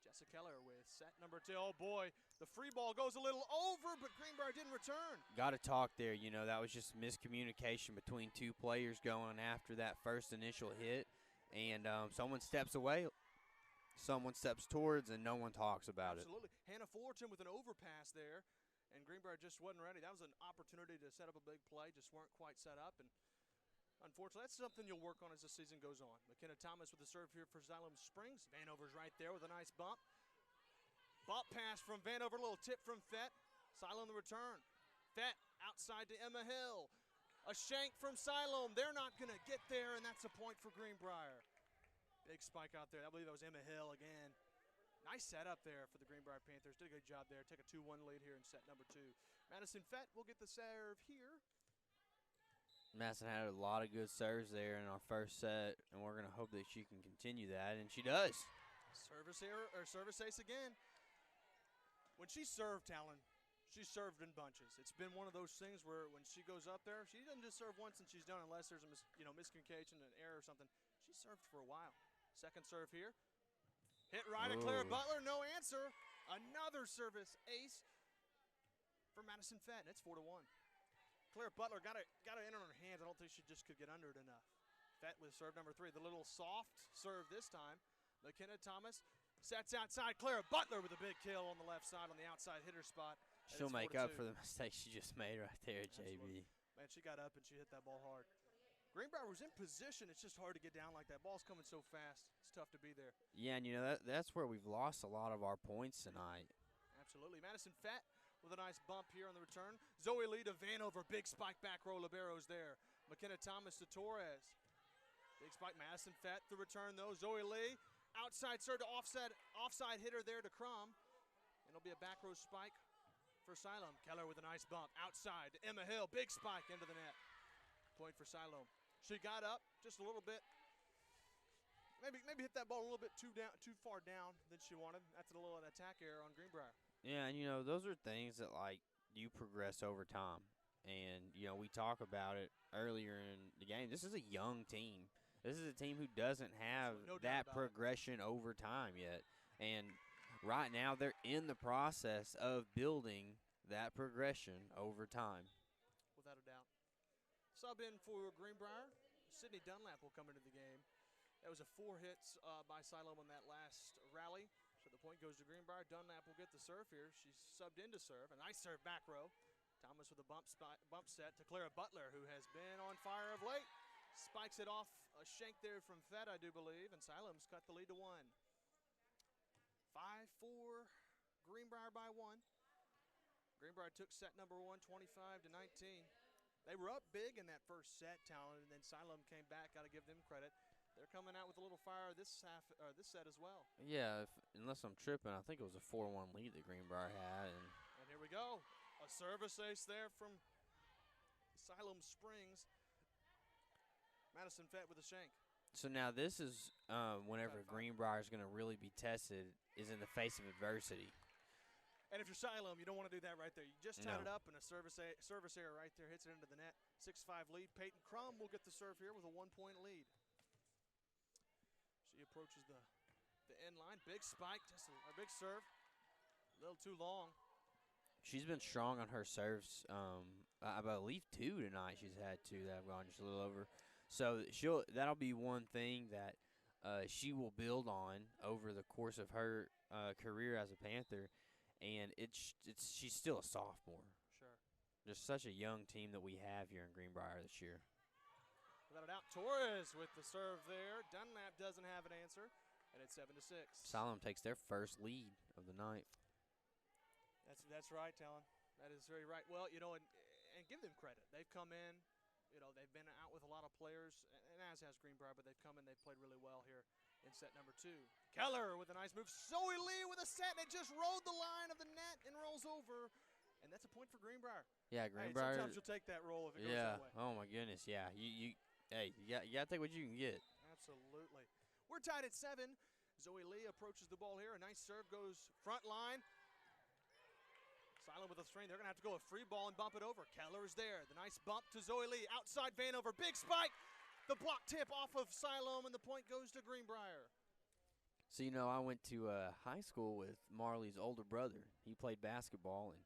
Jessica Keller with set number 2. Oh boy, the free ball goes a little over, but Greenbrier didn't return.
Got to talk there. That was just miscommunication between two players going after that first initial hit, and someone steps away, someone steps towards, and no one talks about it.
Absolutely. Hannah Fullerton with an overpass there, and Greenbrier just wasn't ready. That was an opportunity to set up a big play, just weren't quite set up, and unfortunately, that's something you'll work on as the season goes on. McKenna Thomas with the serve here for Siloam Springs. Vanover's right there with a nice bump. Bump pass from Vanover, a little tip from Fett. Siloam the return. Fett outside to Emma Hill. A shank from Siloam. They're not going to get there, and that's a point for Greenbrier. Big spike out there. I believe that was Emma Hill again. Nice setup there for the Greenbrier Panthers. Did a good job there. Take a 2-1 lead here in set number 2. Madison Fett will get the serve here.
Madison had a lot of good serves there in our first set, and we're going to hope that she can continue that, and she does.
Service here, or service ace again. When she served, Talon, she served in bunches. It's been one of those things where when she goes up there, she doesn't just serve once and she's done unless there's a miscommunication, an error or something. She served for a while. Second serve here. Hit right at Clara Butler, no answer. Another service ace for Madison Fett, and it's 4-1. Clara Butler got it in on her hands. I don't think she just could get under it enough. Fett with serve number 3. The little soft serve this time. McKenna Thomas sets outside. Clara Butler with a big kill on the left side on the outside hitter spot.
She'll make up for the mistake she just made right there, JB.
Man, she got up and she hit that ball hard. Greenbrier was in position. It's just hard to get down like that. Ball's coming so fast. It's tough to be there.
Yeah, and that's where we've lost a lot of our points tonight.
Absolutely. Madison Fett with a nice bump here on the return. Zoe Lee to Vanover. Big spike back row. Libero's there. McKenna Thomas to Torres. Big spike. Madison Fett the return though. Zoe Lee outside serve to offside hitter there to Crum. And it'll be a back row spike for Siloam. Keller with a nice bump outside to Emma Hill. Big spike into the net. Point for Siloam. She got up just a little bit. Maybe hit that ball a little bit too far down than she wanted. That's a little attack error on Greenbrier.
Yeah, and those are things that you progress over time. And we talk about it earlier in the game. This is a young team. This is a team who doesn't have that progression over time yet. And right now they're in the process of building that progression over time.
Without a doubt. Sub in for Greenbrier. Sydney Dunlap will come into the game. That was a 4 hits by Siloam on that last rally. So the point goes to Greenbrier. Dunlap will get the serve here. She's subbed in to serve. A nice serve back row. Thomas with a bump set to Clara Butler, who has been on fire of late. Spikes it off a shank there from Fett, I do believe, and Siloam's cut the lead to 1. 5-4, Greenbrier by 1. Greenbrier took set number 1, 25-19. They were up big in that first set, Talon, and then Siloam came back. Got to give them credit. They're coming out with a little fire this set as well.
Yeah, unless I'm tripping, I think it was a 4-1 lead that Greenbrier had. And
here we go. A service ace there from Siloam Springs. Madison Fett with a shank.
So now this is whenever Greenbrier is going to really be tested is in the face of adversity.
And if you're Siloam, you don't want to do that right there. You just tied it up, and a service error right there hits it into the net. 6-5 lead. Peyton Crum will get the serve here with a 1-point lead. She approaches the end line. Big spike, just a big serve. A little too long.
She's been strong on her serves. I believe 2 tonight. She's had 2 that have gone just a little over. So that'll be one thing that she will build on over the course of her career as a Panther. And she's still a sophomore.
Sure.
Just such a young team that we have here in Greenbrier this year.
Without a doubt, Torres with the serve there. Dunlap doesn't have an answer, and it's 7-6.
Siloam takes their first lead of the night.
That's right, Talon. That is very right. Well, and give them credit. They've come in. They've been out with a lot of players, and as has Greenbrier, but they've come in. They've played really well here in set number 2. Keller with a nice move. Zoe Lee with a set, and it just rode the line of the net and rolls over. And that's a point for Greenbrier.
Yeah, Greenbrier.
Hey, sometimes you'll take that roll if it goes that way.
Oh, my goodness, yeah. You got to take what you can get.
Absolutely. We're tied at 7. Zoe Lee approaches the ball here. A nice serve goes front line. Siloam with a strain. They're going to have to go a free ball and bump it over. Keller is there. The nice bump to Zoe Lee. Outside Vanover. Big spike. The block tip off of Siloam, and the point goes to Greenbrier.
So, I went to high school with Marley's older brother. He played basketball, and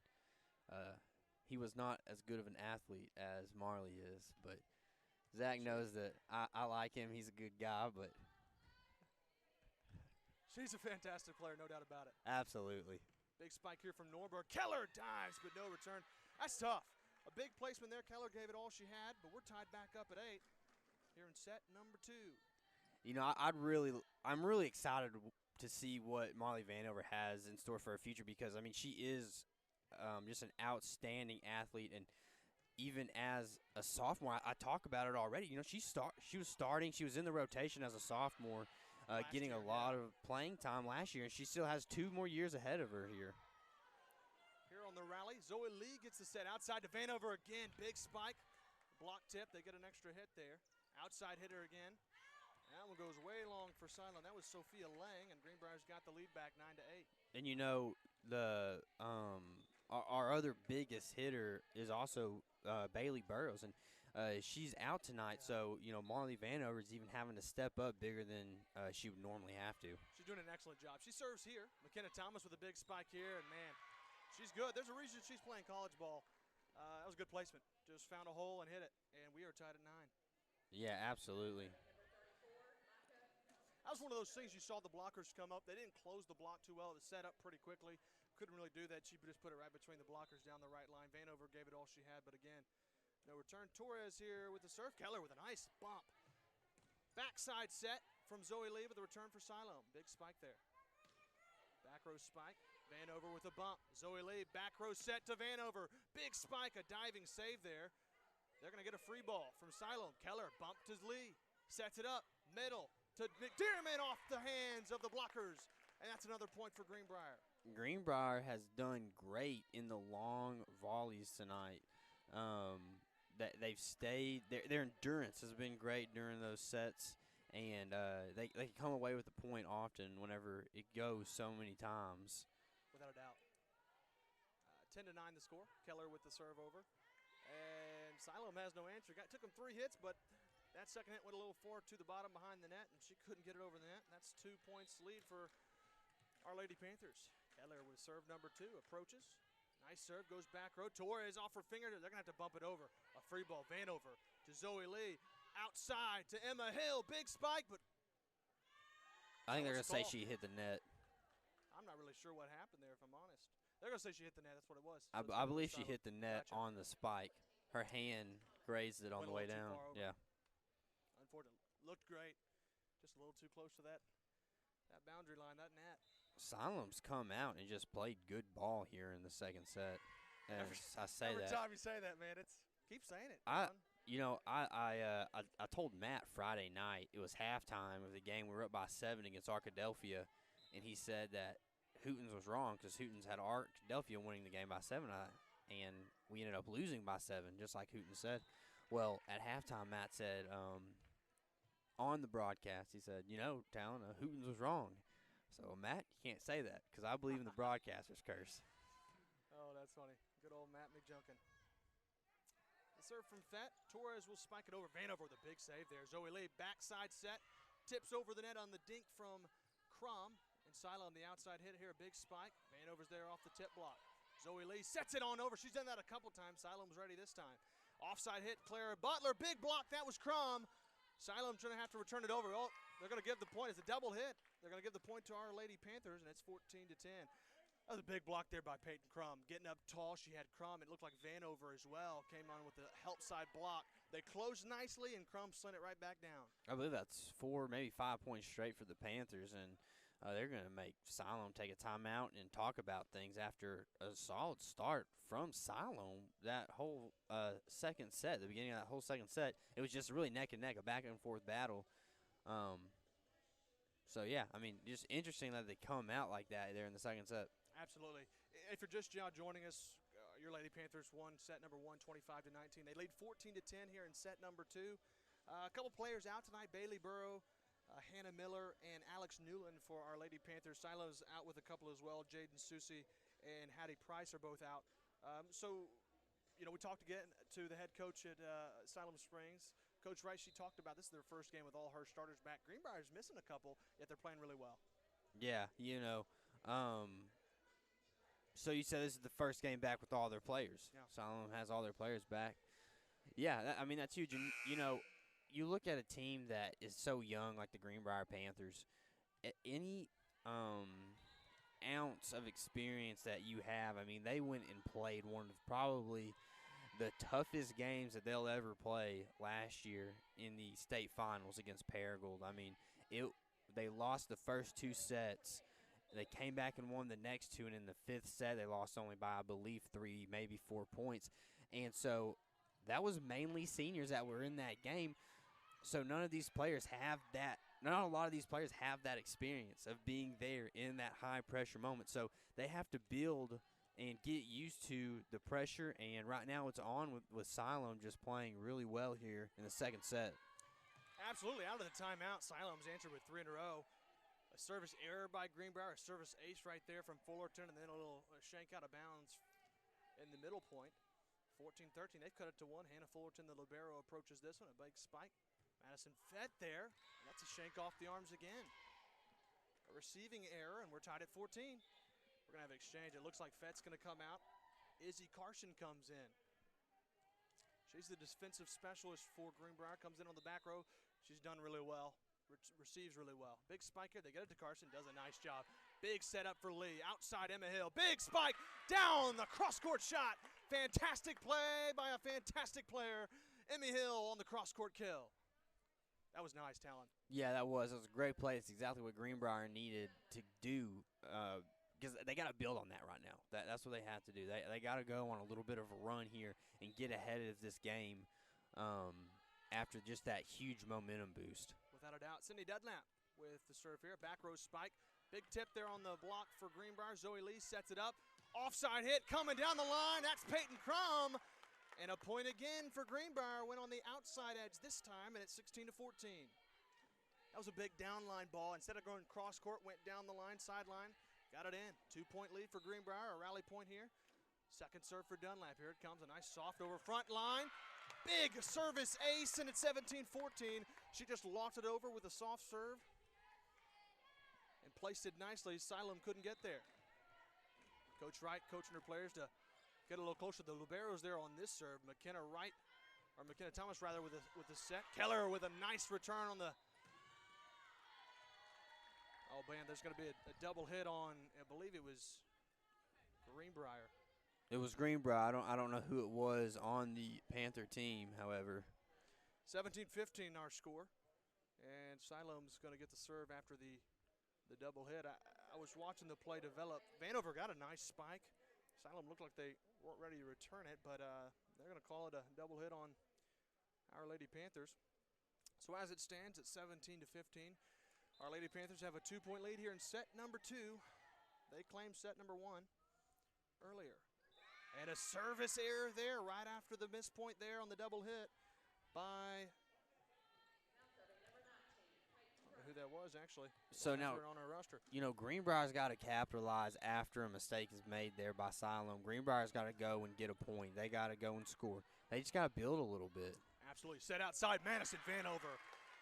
he was not as good of an athlete as Marley is. But Zach knows that I like him. He's a good guy, but
she's a fantastic player, no doubt about it.
Absolutely.
Big spike here from Norberg. Keller dives, but no return. That's tough. A big placement there. Keller gave it all she had, but we're tied back up at 8 here in set number 2.
I'm really excited to see what Marley Vanover has in store for her future because, she is just an outstanding athlete. And even as a sophomore, I talk about it already. She was starting. She was in the rotation as a sophomore, getting a lot of playing time last year, and she still has 2 more years ahead of her here.
Here on the rally, Zoe Lee gets the set outside to Vanover again. Big spike. Block tip. They get an extra hit there. Outside hitter again. That one goes way long for Siloam. That was Sophia Lang, and Greenbrier's got the lead back 9-8.
And the our other biggest hitter is also Bailey Burrows, and she's out tonight. So Marley Vanover is even having to step up bigger than she would normally have to.
She's doing an excellent job. She serves here. McKenna Thomas with a big spike here, and man, she's good. There's a reason she's playing college ball. That was a good placement. Just found a hole and hit it, and we are tied at 9.
Yeah, absolutely.
That was one of those things you saw the blockers come up. They didn't close the block too well. It was set up pretty quickly. Couldn't really do that. She just put it right between the blockers down the right line. Vanover gave it all she had, but again, no return. Torres here with the serve. Keller with a nice bump. Backside set from Zoe Lee with a return for Siloam. Big spike there. Back row spike. Vanover with a bump. Zoe Lee, back row set to Vanover. Big spike, a diving save there. They're going to get a free ball from Siloam. Keller bump to Lee. Sets it up. Middle to McDermott off the hands of the blockers. And that's another point for Greenbrier.
Greenbrier has done great in the long volleys tonight. They've stayed. Their endurance has been great during those sets. And they come away with the point often whenever it goes so many times.
Without a doubt. 10-9 the score. Keller with the serve over. And Siloam has no answer. Took him 3 hits, but that second hit went a little far to the bottom behind the net, and she couldn't get it over the net. That's 2 points lead for Our Lady Panthers. Keller with serve number 2. Approaches. Nice serve. Goes back row. Torres off her finger. They're going to have to bump it over. A free ball. Vanover to Zoe Lee. Outside to Emma Hill. Big spike, but
I think they're going to say she hit the net.
I'm not really sure what happened there, if I'm honest. They're going to say she hit the net. That's what it was.
So I believe she hit the net on the spike. Her hand grazed it on the way down. Yeah.
Unfortunately. Looked great. Just a little too close to that boundary line, that net.
Siloam's come out and just played good ball here in the second set.
Every time you say that, man, keep saying it.
I told Matt Friday night, it was halftime of the game. We were up by 7 against Arkadelphia, and he said that Hootens was wrong because Hootens had Arkadelphia winning the game by 7, and we ended up losing by 7, just like Hootens said. Well, at halftime, Matt said on the broadcast, he said, Talon, Hootens was wrong. So, Matt, you can't say that because I believe in the broadcaster's curse.
Oh, that's funny. Good old Matt McJunkin. The serve from Fett. Torres will spike it over. Vanover with a big save there. Zoe Lee, backside set. Tips over the net on the dink from Crum. And Siloam, the outside hit here, a big spike. Vanover's there off the tip block. Zoe Lee sets it on over. She's done that a couple times. Siloam's ready this time. Offside hit, Clara Butler. Big block. That was Crum. Siloam's going to have to return it over. Oh, they're going to give the point. It's a double hit. They're going to give the point to Our Lady Panthers, and it's 14-10. That was a big block there by Peyton Crum. Getting up tall, she had Crum. It looked like Vanover as well came on with the help side block. They closed nicely, and Crum sent it right back down.
I believe that's 4, maybe 5 points straight for the Panthers, and they're going to make Siloam take a timeout and talk about things after a solid start from Siloam. That whole second set, the beginning of that whole second set, it was just really neck and neck, a back-and-forth battle. So, yeah, I mean, just interesting that they come out like that there in the second set.
Absolutely. If you're just now joining us, your Lady Panthers won set number 1, 25-19. They lead 14-10 here in set number 2. A couple players out tonight, Bailey Burrow, Hannah Miller, and Alex Newland for Our Lady Panthers. Silo's out with a couple as well. Jaden Susi and Hattie Price are both out. We talked again to the head coach at Siloam Springs. Coach Rice, she talked about this is their first game with all her starters back. Greenbrier's missing a couple, yet they're playing really well.
Yeah, so you said this is the first game back with all their players.
Yeah.
Siloam has all their players back. Yeah, that's huge. And, you look at a team that is so young like the Greenbrier Panthers, any ounce of experience that you have, I mean, they went and played one of probably the toughest games that they'll ever play last year in the state finals against Paragould. I mean, they lost the first 2 sets. They came back and won the next 2, and in the 5th set they lost only by, I believe, 3, maybe 4 points. And so that was mainly seniors that were in that game. So none of these players have that. Not a lot of these players have that experience of being there in that high-pressure moment. So they have to build and get used to the pressure, and right now it's on with Siloam just playing really well here in the second set.
Absolutely. Out of the timeout, Siloam's answered with 3 in a row. A service error by Greenbrier, a service ace right there from Fullerton, and then a little shank out of bounds in the middle point. 14-13, they've cut it to 1. Hannah Fullerton, the libero, approaches this one, a big spike. Madison Fett there, and that's a shank off the arms again. A receiving error, and we're tied at 14. We're going to have an exchange. It looks like Fett's going to come out. Izzy Carson comes in. She's the defensive specialist for Greenbrier, comes in on the back row. She's done really well. Receives really well. Big spike here. They get it to Carson. Does a nice job. Big setup for Lee. Outside Emma Hill. Big spike. Down the cross-court shot. Fantastic play by a fantastic player. Emma Hill on the cross-court kill. That was nice, Talon.
Yeah, that was. It was a great play. It's exactly what Greenbrier needed to do because they got to build on that right now. That's what they have to do. They got to go on a little bit of a run here and get ahead of this game after just that huge momentum boost.
Without a doubt. Sydney Dunlap with the serve here. Back row spike. Big tip there on the block for Greenbrier. Zoe Lee sets it up. Offside hit coming down the line. That's Peyton Crum. And a point again for Greenbrier. Went on the outside edge this time, and it's 16-14. That was a big downline ball. Instead of going cross court, went down the line, sideline. Got it in. 2-point lead for Greenbrier. A rally point here. Second serve for Dunlap. Here it comes. A nice soft over front line. Big service ace, and it's 17-14. She just locked it over with a soft serve and placed it nicely. Siloam couldn't get there. Coach Wright coaching her players to get a little closer. The liberos there on this serve. McKenna Thomas rather with the set. Keller with a nice return on the. Oh man, there's going to be a double hit on. I believe it was Greenbrier.
It was Greenbrier. I don't know who it was on the Panther team, however.
17-15 our score. And Siloam's going to get the serve after the double hit. I was watching the play develop. Vanover got a nice spike. Siloam looked like they weren't ready to return it, but they're going to call it a double hit on Our Lady Panthers. So as it stands at 17-15, Our Lady Panthers have a 2-point lead here in set number 2. They claimed set number 1 earlier. And a service error there right after the miss point there on the double hit by it was actually.
So
Has
now,
her on our roster.
you know, Greenbrier's got to capitalize after a mistake is made there by Siloam. Greenbrier's got to go and get a point. They got to go and score. They just got to build a little bit.
Absolutely. Set outside, Madison Vanover.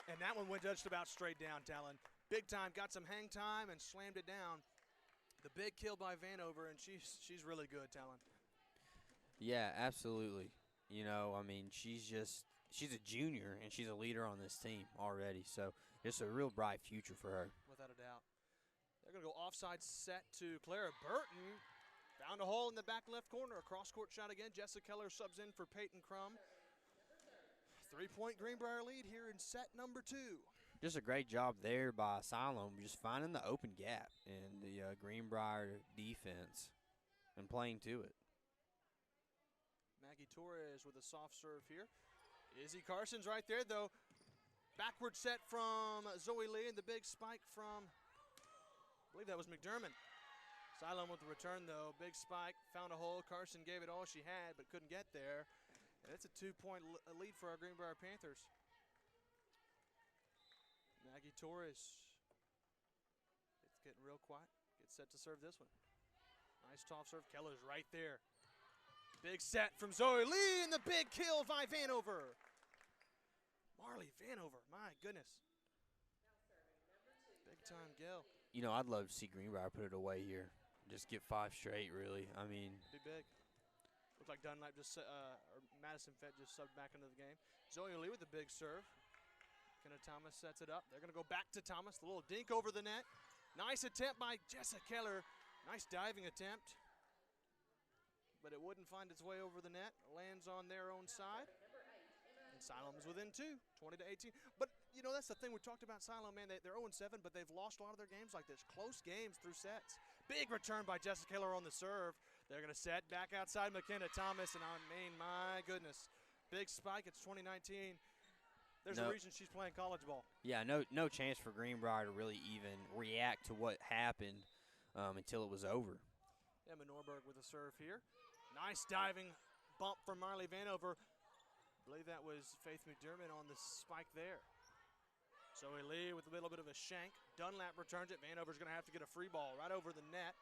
And that one went just about straight down, Talon. Big time, got some hang time and slammed it down. The big kill by Vanover, and she's really good, Talon.
Yeah, absolutely. You know, I mean, she's a junior, and she's a leader on this team already. So it's a real bright future for her.
Without a doubt. They're going to go offside set to Clara Burton. Found a hole in the back left corner. A cross-court shot again. Jessica Keller subs in for Peyton Crum. 3-point Greenbrier lead here in set number 2.
Just a great job there by Siloam, just finding the open gap in the Greenbrier defense and playing to it.
Maggie Torres with a soft serve here. Izzy Carson's right there, though. Backward set from Zoe Lee, and the big spike from, I believe that was McDermott. Siloam with the return, though. Big spike, found a hole. Carson gave it all she had, but couldn't get there. And it's a 2-point lead for our Greenbrier Panthers. Maggie Torres. It's getting real quiet. Gets set to serve this one. Nice top serve. Keller's right there. Big set from Zoe Lee, and the big kill by Vanover. Marley Vanover, my goodness. Big time kill.
You know, I'd love to see Greenbrier put it away here. Just get 5 straight, really. I mean,
Be big. Looked like Dunlap just, or Madison Fett just subbed back into the game. Zoe Lee with the big serve. Kenna Thomas sets it up. They're going to go back to Thomas. The little dink over the net. Nice attempt by Jessica Keller. Nice diving attempt. But it wouldn't find its way over the net. Lands on their own side. And Siloam is within 2, 20-18. But, you know, that's the thing. We talked about Siloam, man. They're 0-7, but they've lost a lot of their games like this. Close games through sets. Big return by Jessica Keller on the serve. They're going to set back outside McKenna Thomas. And, I mean, my goodness. Big spike. It's 2019. There's a reason she's playing college ball.
Yeah, no chance for Greenbrier to really even react to what happened until it was over.
Emma Norberg with a serve here. Nice diving bump from Marley Vanover. I believe that was Faith McDermott on the spike there. Zoe Lee with a little bit of a shank. Dunlap returns it. Vanover's going to have to get a free ball right over the net.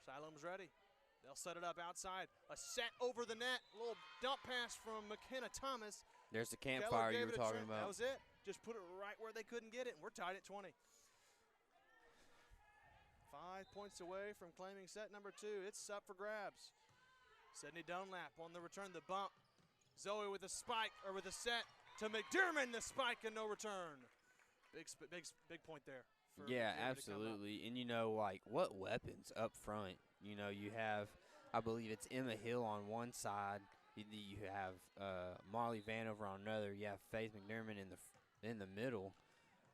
Siloam's ready. They'll set it up outside. A set over the net. A little dump pass from McKenna Thomas.
There's the campfire you were talking about.
That was it. Just put it right where they couldn't get it, and we're tied at 20. 5 points away from claiming set number 2. It's up for grabs. Sydney Dunlap on the return, the bump. Zoe with a spike, or with a set to McDermott, the spike and no return. Big point there.
Yeah, absolutely. And, you know, like, what weapons up front? You know, you have, I believe it's Emma Hill on one side. You have Marley Vanover on another. You have Faith McDermott in the middle.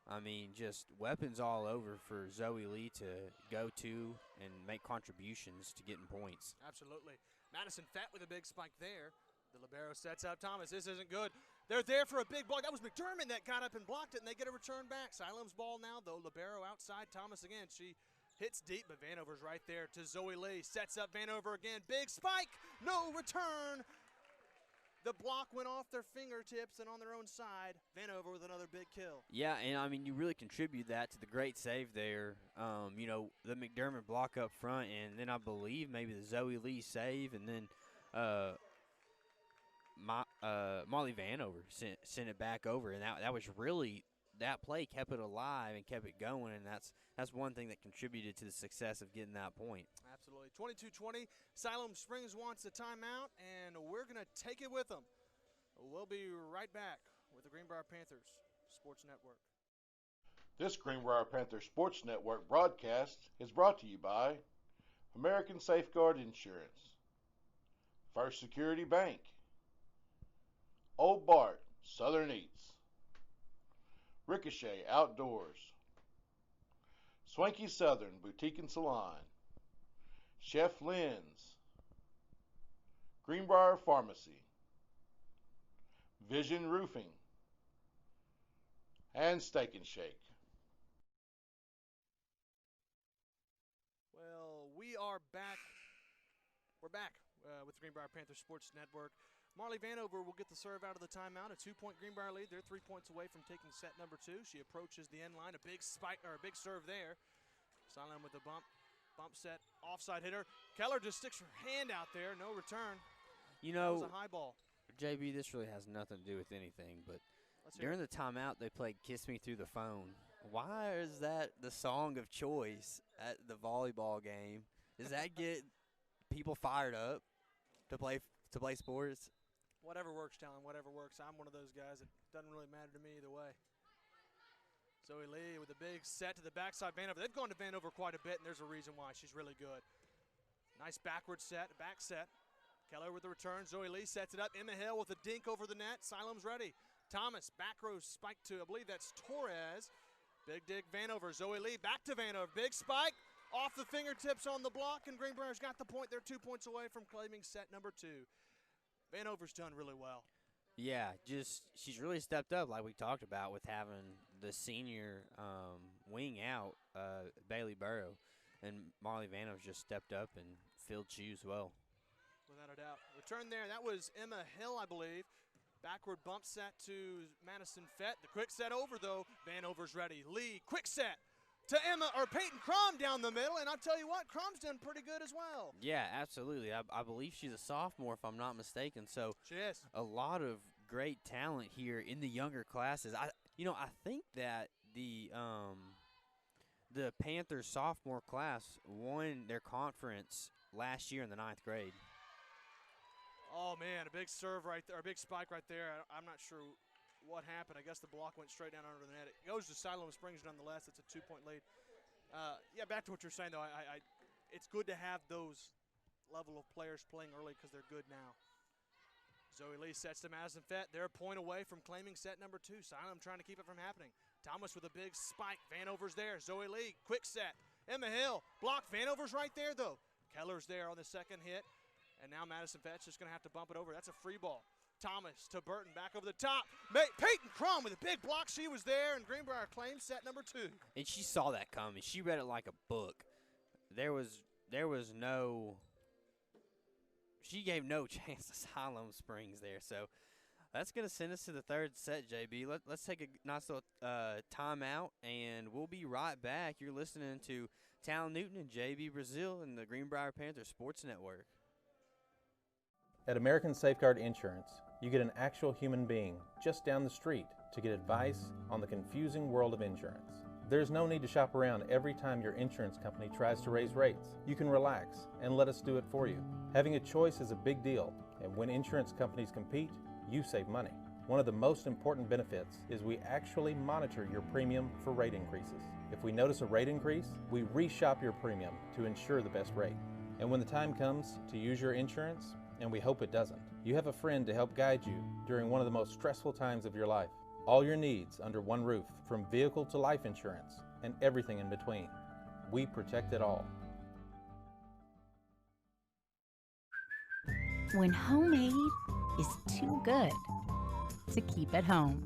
I mean, just weapons all over for Zoe Lee to go to and make contributions to getting points.
Absolutely. Madison Fett with a big spike there. The libero sets up Thomas. This isn't good. They're there for a big block. That was McDermott that got up and blocked it, and they get a return back. Siloam's ball now, though. Libero outside. Thomas again. She hits deep, but Vanover's right there to Zoe Lee. Sets up Vanover again. Big spike. No return. The block went off their fingertips and on their own side. Vanover with another big kill.
Yeah, and I mean, you really contribute that to the great save there. You know, the McDermott block up front, and then I believe maybe the Zoe Lee save, and then Molly Vanover sent it back over, and that was really, that play kept it alive and kept it going, and that's one thing that contributed to the success of getting that point.
Absolutely. 22-20. Siloam Springs wants a timeout, and we're going to take it with them. We'll be right back with the Greenbrier Panthers Sports Network.
This Greenbrier Panther Sports Network broadcast is brought to you by American Safeguard Insurance, First Security Bank, Old Bart Southern Eats, Ricochet Outdoors, Swanky Southern Boutique and Salon, Chef Lynn's, Greenbrier Pharmacy, Vision Roofing, and Steak and Shake.
Well, we are back. We're back with the Greenbrier Panther Sports Network. Marley Vanover will get the serve out of the timeout. A 2-point Greenbrier lead. They're 3 points away from taking set number 2. She approaches the end line. A big spike or a big serve there. Siloam with the bump set, offside hitter. Keller just sticks her hand out there. No return.
You
That was
know,
a high ball.
JB, this really has nothing to do with anything, but
Let's hear
during the timeout, they played Kiss Me Through the Phone. Why is that the song of choice at the volleyball game? Does that get people fired up to play sports?
Whatever works, Talon, whatever works. I'm one of those guys. It doesn't really matter to me either way. Zoe Lee with a big set to the backside. Vanover. They've gone to Vanover quite a bit, and there's a reason why. She's really good. Nice backward set, back set. Keller with the return. Zoe Lee sets it up. Emma Hill with a dink over the net. Siloam's ready. Thomas, back row spike to, I believe that's Torres. Big dig, Vanover. Zoe Lee back to Vanover. Big spike off the fingertips on the block, and Greenbrier's got the point. They're 2 points away from claiming set number 2. Vanover's done really well.
Yeah, she's really stepped up, like we talked about, with having the senior wing out, Bailey Burrow, and Marley Vanover just stepped up and filled shoes well.
Without a doubt. Return there. That was Emma Hill, I believe. Backward bump set to Madison Fett. The quick set over, though. Vanover's ready. Lee, quick set to Peyton Crum down the middle. And I'll tell you what, Crum's done pretty good as well.
Yeah, absolutely. I believe she's a sophomore, if I'm not mistaken. So
She is.
a lot of great talent here in the younger classes. I think that the Panthers sophomore class won their conference last year in the 9th grade.
Oh, man, a big serve right there, a big spike right there. I'm not sure what happened. I guess the block went straight down under the net. It goes to Siloam Springs nonetheless. It's a 2-point lead. Yeah, back to what you're saying, though. It's good to have those level of players playing early because they're good now. Zoe Lee sets to Madison Fett. They're a point away from claiming set number 2. Siloam trying to keep it from happening. Thomas with a big spike. Vanover's there. Zoe Lee, quick set. Emma Hill, block. Vanover's right there, though. Keller's there on the second hit. And now Madison Fett's just going to have to bump it over. That's a free ball. Thomas to Burton, back over the top. Peyton Crum with a big block. She was there, and Greenbrier claims set number 2.
And she saw that coming. She read it like a book. There was no – she gave no chance to Siloam Springs there. So that's going to send us to the third set, JB. Let's take a nice little timeout, and we'll be right back. You're listening to Talon Newton and JB Brazil and the Greenbrier Panthers Sports Network.
At American Safeguard Insurance, you get an actual human being just down the street to get advice on the confusing world of insurance. There's no need to shop around every time your insurance company tries to raise rates. You can relax and let us do it for you. Having a choice is a big deal, and when insurance companies compete, you save money. One of the most important benefits is we actually monitor your premium for rate increases. If we notice a rate increase, we reshop your premium to ensure the best rate. And when the time comes to use your insurance, and we hope it doesn't, you have a friend to help guide you during one of the most stressful times of your life. All your needs under one roof, from vehicle to life insurance, and everything in between. We protect it all.
When homemade is too good to keep at home.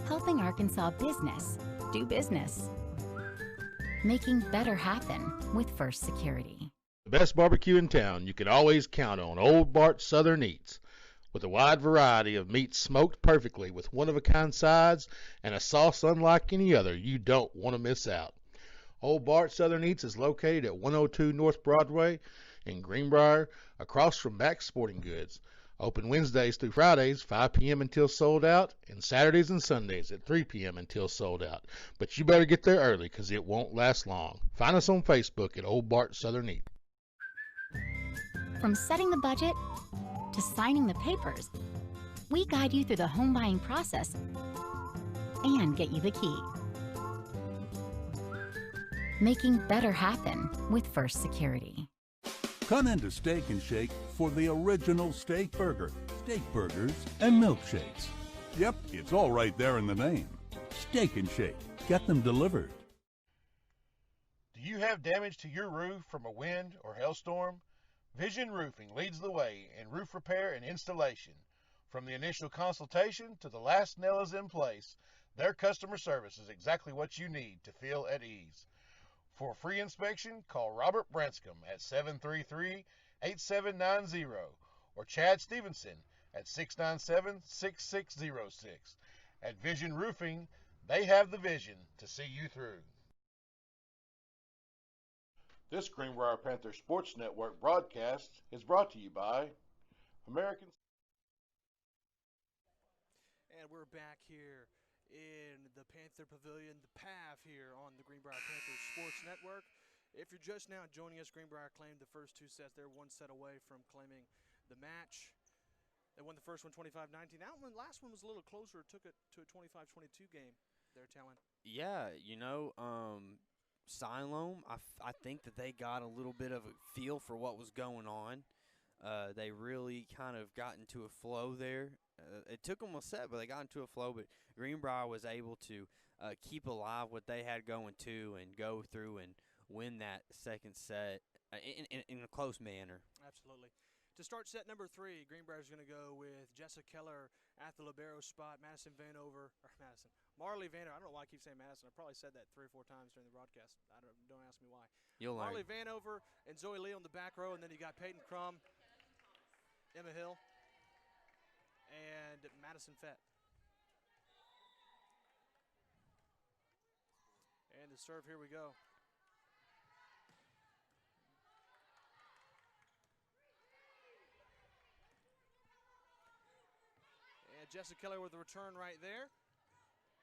Helping Arkansas business do business. Making better happen with First Security.
The best barbecue in town you can always count on Old Bart Southern Eats. With a wide variety of meats smoked perfectly with one-of-a-kind sides and a sauce unlike any other, you don't want to miss out. Old Bart Southern Eats is located at 102 North Broadway in Greenbrier, across from Max Sporting Goods. Open Wednesdays through Fridays, 5 p.m. until sold out, and Saturdays and Sundays at 3 p.m. until sold out. But you better get there early because it won't last long. Find us on Facebook at Old Bart Southern Eats.
From setting the budget to signing the papers, we guide you through the home buying process and get you the key. Making better happen with First Security.
Come into Steak and Shake for the original steak burger, steak burgers, and milkshakes. Yep, it's all right there in the name. Steak and Shake. Get them delivered.
Do you have damage to your roof from a wind or hailstorm? Vision Roofing leads the way in roof repair and installation. From the initial consultation to the last nail is in place, their customer service is exactly what you need to feel at ease. For a free inspection, call Robert Branscombe at 8790 or Chad Stevenson at 697-6606. At Vision Roofing, they have the vision to see you through. This Greenbrier Panther Sports Network broadcast is brought to you by American.
And we're back here in the Panther Pavilion, the PAV here on the Greenbrier Panthers Sports Network. If you're just now joining us, Greenbrier claimed the first two sets. They're one set away from claiming the match. They won the first one 25-19. That one, last one was a little closer. Took it to a 25-22 game there, Talon.
Yeah, Siloam, I think that they got a little bit of a feel for what was going on. They really kind of got into a flow there. It took them a set, but they got into a flow. But Greenbrier was able to keep alive what they had going too and go through and win that second set in a close manner.
Absolutely. To start set number 3, Greenbrier is going to go with Jessica Keller at the libero spot, Marley Vanover. I don't know why I keep saying Madison. I probably said that 3 or 4 times during the broadcast. Don't ask me why.
You'll learn.
Marley Vanover and Zoe Lee on the back row, and then you got Peyton Crum, Emma Hill, and Madison Fett. And the serve, here we go. And Jessica Keller with the return right there.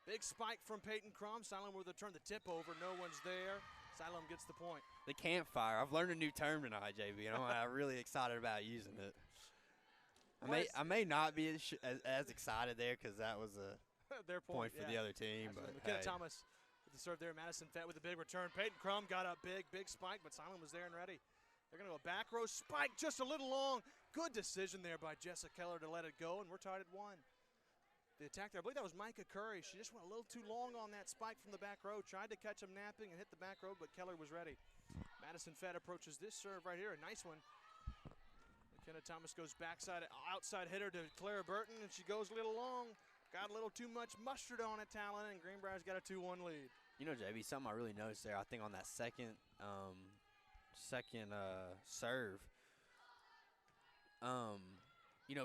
Big spike from Peyton Crum. Siloam with the turn, the tip over. No one's there. Siloam gets the point.
The campfire. I've learned a new term tonight, JB, and I'm really excited about using it. I may not be as excited there because that was a
their
point for the other team.
Absolutely.
But
McKenna
hey.
Thomas with the serve there. Madison Fett with a big return. Peyton Crum got a big spike, but Siloam was there and ready. They're going to go back row spike just a little long. Good decision there by Jessica Keller to let it go, and we're tied at 1. The attack there, I believe that was Micah Curry. She just went a little too long on that spike from the back row. Tried to catch him napping and hit the back row, but Keller was ready. Madison Fett approaches this serve right here, a nice one. McKenna Thomas goes outside hitter to Clara Burton, and she goes a little long. Got a little too much mustard on it, Talon, and Greenbrier's got a 2-1 lead.
You know, JB, something I really noticed there, I think on that second serve,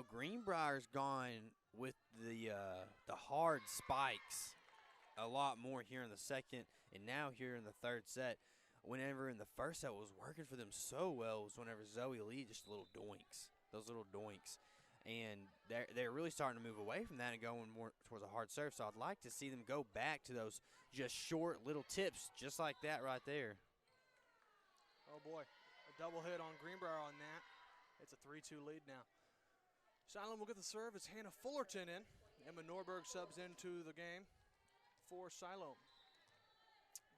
Greenbrier's gone with the hard spikes a lot more here in the second and now here in the third set. Whenever in the first set was working for them so well was whenever Zoe Lee just those little doinks. And they're really starting to move away from that and going more towards a hard serve. So I'd like to see them go back to those just short little tips just like that right there.
Oh, boy. A double hit on Greenbrier on that. It's a 3-2 lead now. Siloam will get the serve. It's Hannah Fullerton in. Emma Norberg subs into the game for Siloam.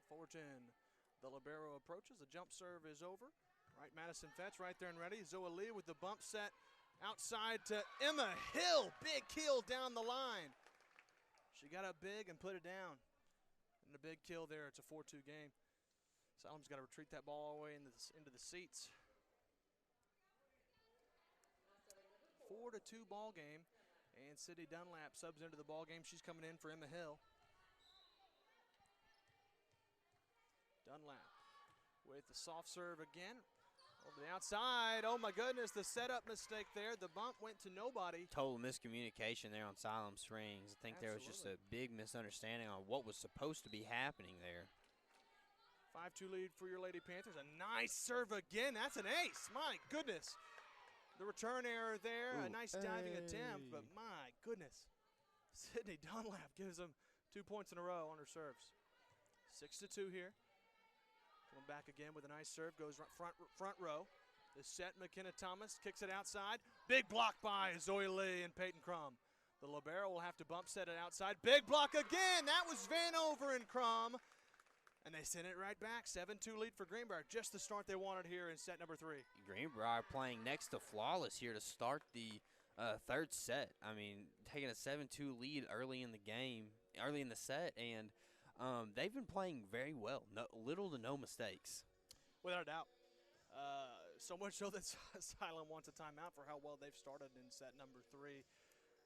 Fullerton, the libero approaches. The jump serve is over. Right, Madison Fett's right there and ready. Zoe Lee with the bump set outside to Emma Hill. Big kill down the line. She got up big and put it down. And a big kill there. It's a 4-2 game. Siloam's got to retreat that ball all the way into the seats. 4-2 ball game, and Sydney Dunlap subs into the ball game. She's coming in for Emma Hill. Dunlap with the soft serve again. Over the outside. Oh, my goodness, the setup mistake there. The bump went to nobody.
Total miscommunication there on Siloam Springs. I think there was just a big misunderstanding on what was supposed to be happening there.
5-2 lead for your Lady Panthers. A nice serve again. That's an ace. My goodness. The return error there. A nice diving attempt, but my goodness. Sydney Dunlap gives them 2 points in a row on her serves. 6-2 here. Coming back again with a nice serve. Goes front row. The set, McKenna Thomas kicks it outside. Big block by Zoe Lee and Peyton Crum. The libero will have to bump set it outside. Big block again. That was Vanover and Crum. And they send it right back. 7-2 lead for Greenbrier. Just the start they wanted here in set number 3.
Greenbrier playing next to flawless here to start the third set. I mean, taking a 7-2 lead early in the set, and they've been playing very well. Little to no mistakes.
Without a doubt. So much so that Siloam wants a timeout for how well they've started in set number 3.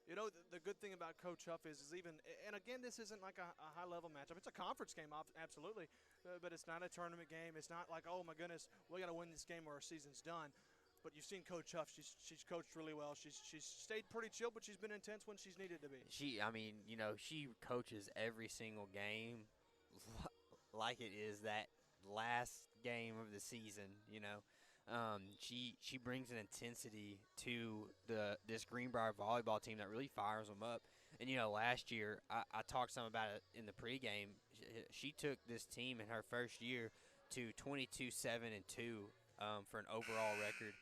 You know, the good thing about Coach Huff is even, and again, this isn't like a high-level matchup. It's a conference game, absolutely, but it's not a tournament game. It's not like, oh, my goodness, we got to win this game or our season's done. But you've seen Coach Huff. She's coached really well. She's stayed pretty chill, but she's been intense when she's needed to be.
She coaches every single game like it is that last game of the season. She brings an intensity to this Greenbrier volleyball team that really fires them up. And last year I talked some about it in the pregame. She took this team in her first year to 22-7-2 for an overall record.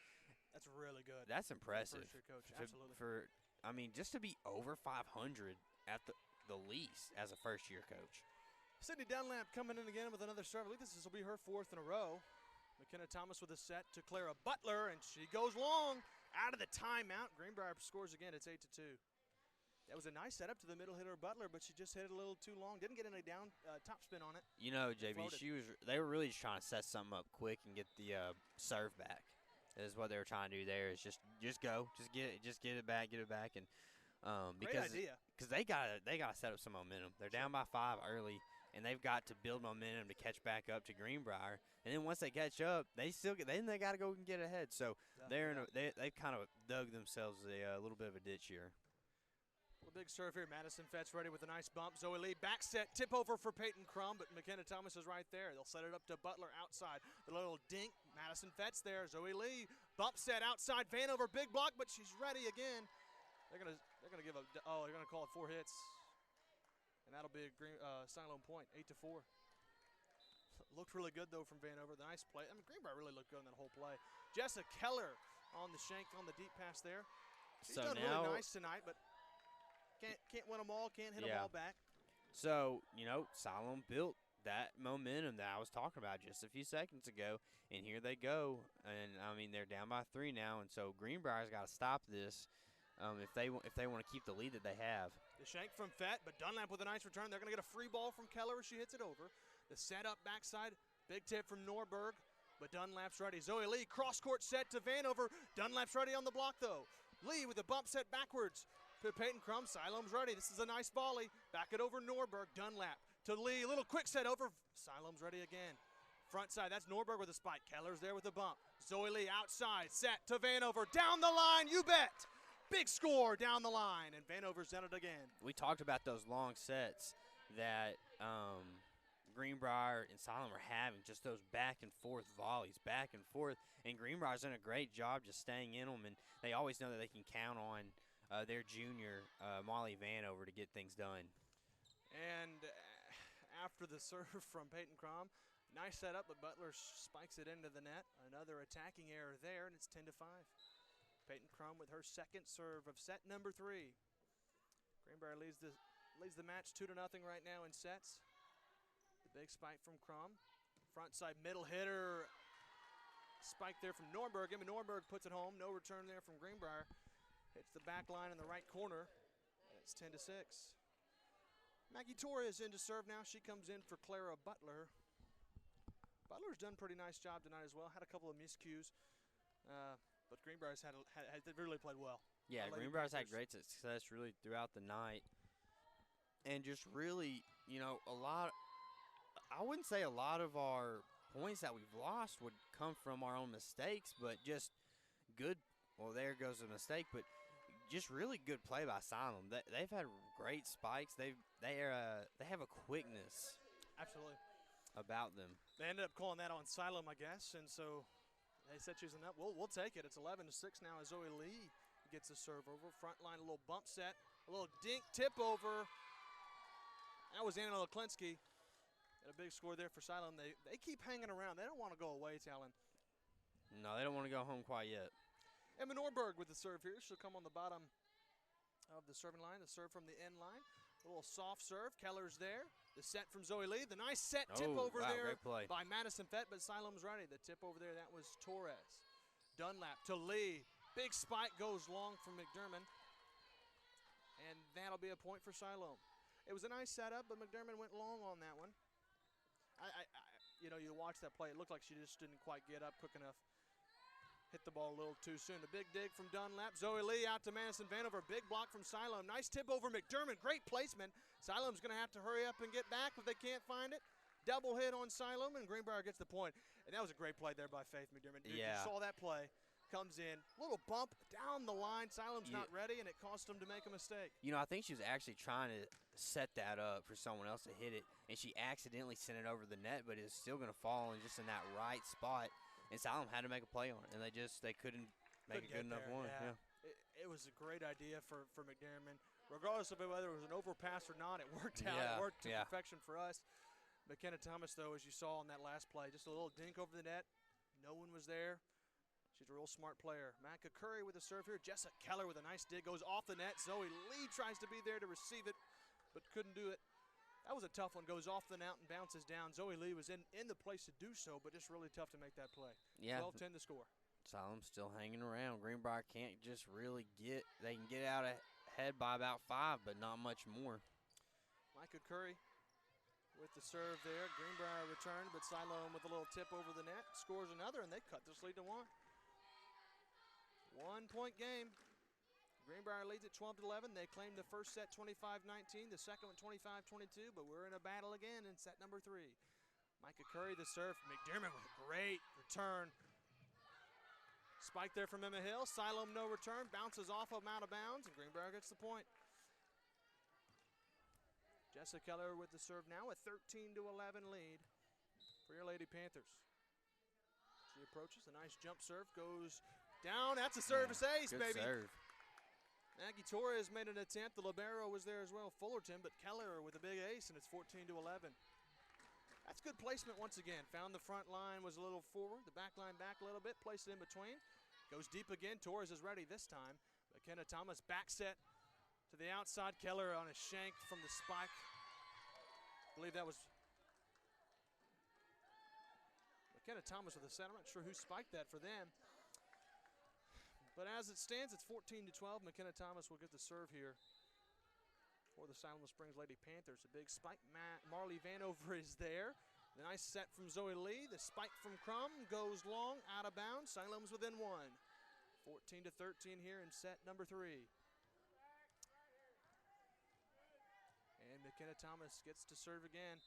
That's really good.
That's impressive.
First-year coach, absolutely.
Just to be over 500 at the least as a first-year coach.
Sydney Dunlap coming in again with another serve. I believe this will be her fourth in a row. McKenna Thomas with a set to Clara Butler, and she goes long out of the timeout. Greenbrier scores again. It's 8-2. That was a nice setup to the middle hitter Butler, but she just hit it a little too long. Didn't get any down top spin on it.
JB, they were really just trying to set something up quick and get the serve back. Is what they were trying to do there. Is just go, just get it back, and
great idea.
Because they got to set up some momentum. They're down by 5 early, and they've got to build momentum to catch back up to Greenbrier. And then once they catch up, they got to go and get ahead. So they've kind of dug themselves a little bit of a ditch here.
Well, big serve here. Madison Fetz ready with a nice bump. Zoe Lee back set, tip over for Peyton Crum, but McKenna Thomas is right there. They'll set it up to Butler outside. The little dink. Madison Fetz there. Zoe Lee bump set outside. Vanover big block, but she's ready again. They're gonna give they're gonna call it 4 hits, and that'll be a Siloam point, 8-4. Looked really good though from Vanover. The nice play. Greenbrier really looked good in that whole play. Jessa Keller on the shank on the deep pass there. She's done really nice tonight, but can't win them all, can't hit them all back.
So, Siloam built that momentum that I was talking about just a few seconds ago, and here they go. And, they're down by 3 now, and so Greenbrier's got to stop this if they want to keep the lead that they have.
The shank from Fett, but Dunlap with a nice return. They're going to get a free ball from Keller as she hits it over. The set up backside, big tip from Norberg, but Dunlap's ready. Zoe Lee, cross-court set to Vanover. Dunlap's ready on the block, though. Lee with a bump set backwards. To Peyton Crum, Siloam's ready. This is a nice volley. Back it over Norberg. Dunlap to Lee. Little quick set over. Siloam's ready again. Front side, that's Norberg with a spike. Keller's there with a bump. Zoe Lee outside, set to Vanover. Down the line, you bet. Big score down the line, and Vanover's done it again.
We talked about those long sets that Greenbrier and Siloam are having, just those back and forth volleys, back and forth. And Greenbrier's done a great job just staying in them, and they always know that they can count on their junior, Molly Vanover, to get things done.
And after the serve from Peyton Crum, nice setup, but Butler spikes it into the net. Another attacking error there, and it's 10-5. Peyton Crum with her second serve of set number 3. Greenbrier leads the match 2-0 right now in sets. The big spike from Crum. Front side middle hitter. Spike there from Norberg. Emma Norberg puts it home. No return there from Greenbrier. Hits the back line in the right corner. And it's 10-6. Maggie Torres in to serve now. She comes in for Clara Butler. Butler's done a pretty nice job tonight as well. Had a couple of miscues. But Greenbrier's they really played well.
Yeah, Greenbrier's had great success really throughout the night. And just really, a lot. I wouldn't say a lot of our points that we've lost would come from our own mistakes, but just good. Well, there goes a mistake, but just really good play by Siloam. They've had great spikes. They have a quickness.
Absolutely.
About them.
They ended up calling that on Siloam, I guess, and so they said choosing that. We'll take it. It's 11-6 now as Zoe Lee gets a serve over. Front line, a little bump set, a little dink tip over. That was Anna Leklinski. And a big score there for Siloam. They keep hanging around. They don't want to go away, Talon.
No, they don't want to go home quite yet.
Emma Norberg with the serve here. She'll come on the bottom of the serving line. The serve from the end line. A little soft serve. Keller's there. The set from Zoe Lee. The nice set tip over there by Madison Fett, but Siloam's ready. The tip over there, that was Torres. Dunlap to Lee. Big spike goes long from McDermott. And that'll be a point for Siloam. It was a nice setup, but McDermott went long on that one. You watch that play. It looked like she just didn't quite get up quick enough. Hit the ball a little too soon. A big dig from Dunlap. Zoe Lee out to Madison Vanover. Big block from Siloam. Nice tip over McDermott. Great placement. Siloam's going to have to hurry up and get back if they can't find it. Double hit on Siloam, and Greenbrier gets the point. And that was a great play there by Faith McDermott.
Yeah.
You saw that play. comes in, little bump down the line. Siloam's not ready, and it caused him to make a mistake.
You know, I think she was actually trying to set that up for someone else to hit it, and she accidentally sent it over the net, but it's still going to fall in just in that right spot. And Siloam had to make a play on it, and they couldn't make a good enough one. Yeah.
It was a great idea for McDermott. Regardless of whether it was an overpass or not, it worked out.
Yeah,
It worked to
yeah.
perfection for us. McKenna Thomas, though, as you saw on that last play, just a little dink over the net. No one was there. She's a real smart player. Micah Curry with the serve here. Jessica Keller with a nice dig. Goes off the net. Zoe Lee tries to be there to receive it, but couldn't do it. That was a tough one. Goes off the net and bounces down. Zoe Lee was in the place to do so, but just really tough to make that play.
Yeah.
12-10 the score.
Siloam's still hanging around. Greenbrier can't just really they can get out ahead by about 5, but not much more.
Micah Curry with the serve there. Greenbrier returned, but Siloam with a little tip over the net scores another, and they cut this lead to 1. 1-point game. Greenbrier leads at 12-11. They claim the first set 25-19, the second one 25-22, but we're in a battle again in set number 3. Micah Curry the serve. McDermott with a great return. Spike there from Emma Hill. Siloam no return. Bounces off of him out of bounds, and Greenbrier gets the point. Jessica Keller with the serve now, a 13-11 lead for your Lady Panthers. She approaches, a nice jump serve, goes down. That's a service ace,
Good
baby.
serve.
Maggie Torres made an attempt. The libero was there as well, Fullerton, but Keller with a big ace, and it's 14-11. That's good placement once again. Found the front line, was a little forward, the back line back a little bit, placed it in between. Goes deep again. Torres is ready this time. McKenna Thomas back set to the outside. Keller on a shank from the spike. I believe that was McKenna Thomas with a set. I'm not sure who spiked that for them. But as it stands, it's 14-12. McKenna Thomas will get the serve here for the Siloam Springs Lady Panthers. A big spike. Marley Vanover is there. The nice set from Zoe Lee. The spike from Crum goes long, out of bounds. Siloam's within 1. 14-13 here in set number 3. And McKenna Thomas gets to serve again.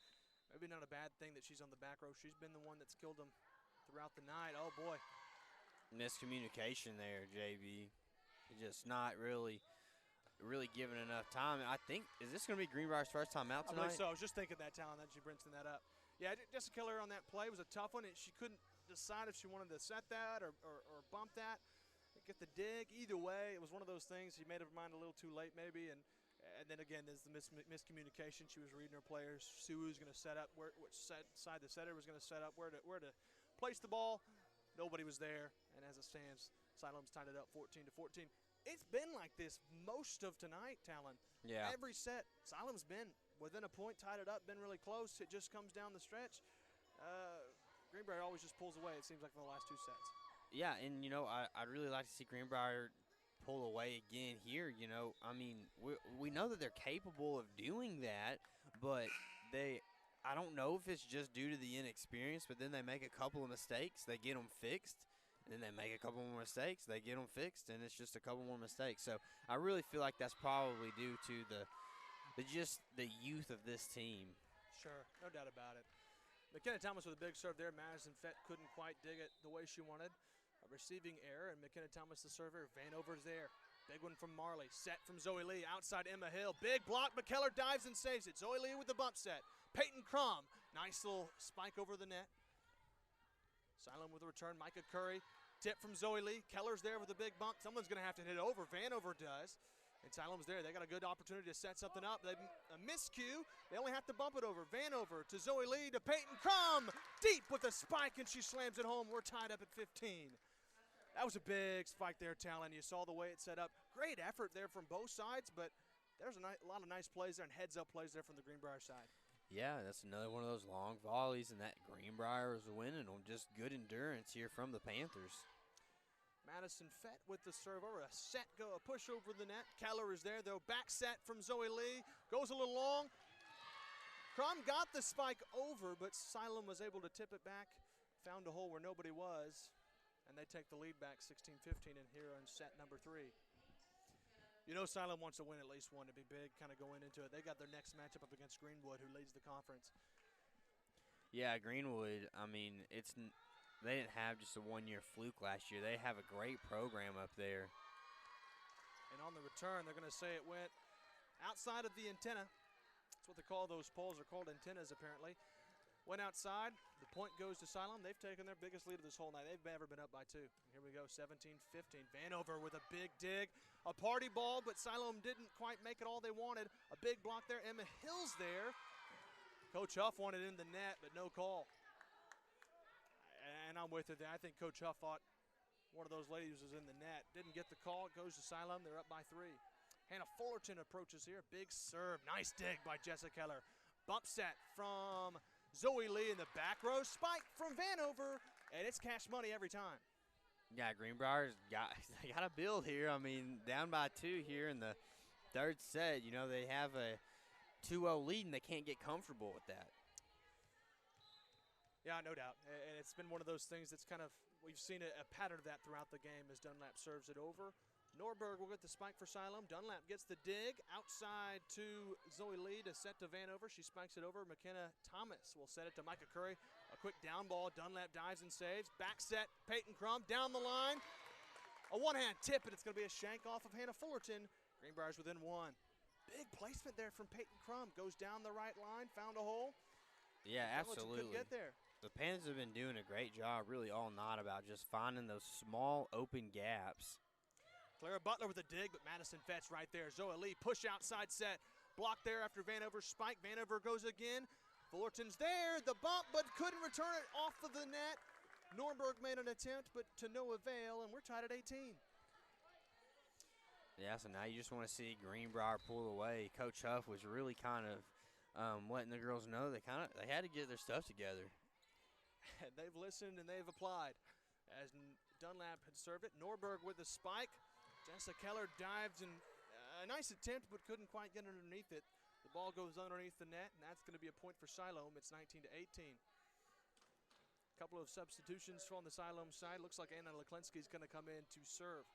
Maybe not a bad thing that she's on the back row. She's been the one that's killed them throughout the night. Oh, boy.
Miscommunication there, JB. Just not really given enough time. I think, is this going to be Greenbrier's first time out tonight?
I believe so. I was just thinking that, Talon, that you bringing that up. Yeah, Jessica Keller on that play was a tough one. She couldn't decide if she wanted to set that or bump that, get the dig. Either way, it was one of those things. She made up her mind a little too late maybe, and then again, there's the miscommunication. She was reading her players. Sue was going to set up which side the setter was going to set up, where to place the ball. Nobody was there, and as it stands, Siloam's tied it up 14-14. It's been like this most of tonight, Talon.
Yeah.
Every set, Siloam's been within a point, tied it up, been really close. It just comes down the stretch. Greenbrier always just pulls away, it seems like, for the last 2 sets.
Yeah, and, I'd really like to see Greenbrier pull away again here. I mean, we know that they're capable of doing that, but I don't know if it's just due to the inexperience, but then they make a couple of mistakes, they get them fixed, and then they make a couple more mistakes, they get them fixed, and it's just a couple more mistakes. So I really feel like that's probably due to the youth of this team.
Sure, no doubt about it. McKenna Thomas with a big serve there. Madison Fett couldn't quite dig it the way she wanted. A receiving error, and McKenna Thomas the server. Vanover's there. Big one from Marley. Set from Zoe Lee. Outside Emma Hill. Big block, but Keller dives and saves it. Zoe Lee with the bump set. Peyton Crum. Nice little spike over the net. Siloam with a return. Micah Curry. Tip from Zoe Lee. Keller's there with a big bump. Someone's going to have to hit it over. Vanover does. And Siloam's there. They got a good opportunity to set something up. They a miscue. They only have to bump it over. Vanover to Zoe Lee to Peyton Crum. Deep with a spike, and she slams it home. We're tied up at 15. That was a big spike there, Talon. You saw the way it set up. Great effort there from both sides, but there's a lot of nice plays there and heads-up plays there from the Greenbrier side.
Yeah, that's another one of those long volleys, and that Greenbrier is winning them. Just good endurance here from the Panthers.
Madison Fett with the serve over. A push over the net. Keller is there, though. Back set from Zoe Lee. Goes a little long. Crum got the spike over, but Siloam was able to tip it back. Found a hole where nobody was. And they take the lead back 16-15 in here on set number 3. Siloam wants to win at least one to be big, kind of going into it. They got their next matchup up against Greenwood, who leads the conference.
Yeah, Greenwood, I mean, it's they didn't have just a one-year fluke last year. They have a great program up there.
And on the return, they're going to say it went outside of the antenna. That's what they call those poles. They're called antennas, apparently. Went outside. The point goes to Siloam. They've taken their biggest lead of this whole night. They've never been up by 2. Here we go, 17-15. Vanover with a big dig. A party ball, but Siloam didn't quite make it all they wanted. A big block there. Emma Hill's there. Coach Huff wanted in the net, but no call. And I'm with it there. I think Coach Huff thought one of those ladies was in the net. Didn't get the call. It goes to Siloam. They're up by 3. Hannah Fullerton approaches here. Big serve. Nice dig by Jessica Keller. Bump set from Zoe Lee in the back row. Spike from Vanover. And it's cash money every time.
Yeah, Greenbrier's got a build here. I mean, down by 2 here in the third set. You know, they have a 2-0 lead, and they can't get comfortable with that.
Yeah, no doubt. And it's been one of those things that's kind of, we've seen a pattern of that throughout the game as Dunlap serves it over. Norberg will get the spike for Siloam. Dunlap gets the dig outside to Zoe Lee to set to Vanover. She spikes it over. McKenna Thomas will set it to Micah Curry. A quick down ball. Dunlap dives and saves. Back set. Peyton Crum down the line. A one-hand tip, and it's going to be a shank off of Hannah Fullerton. Greenbrier's within 1. Big placement there from Peyton Crum. Goes down the right line. Found a hole.
Yeah, absolutely.
Couldn't get there.
The Panthers have been doing a great job really all night about just finding those small open gaps.
Clara Butler with a dig, but Madison Fetz right there. Zoe Lee push outside set. Block there after Vanover's spike. Vanover goes again. Fullerton's there. The bump, but couldn't return it off of the net. Norberg made an attempt, but to no avail, and we're tied at 18.
Yeah, so now you just want to see Greenbrier pull away. Coach Huff was really kind of letting the girls know they had to get their stuff together.
And they've listened and they've applied. As Dunlap had served it, Norberg with the spike. Jessica Keller dives and a nice attempt, but couldn't quite get underneath it. The ball goes underneath the net, and that's going to be a point for Siloam. It's 19-18. A couple of substitutions from the Siloam side. Looks like Anna Leklinski is going to come in to serve.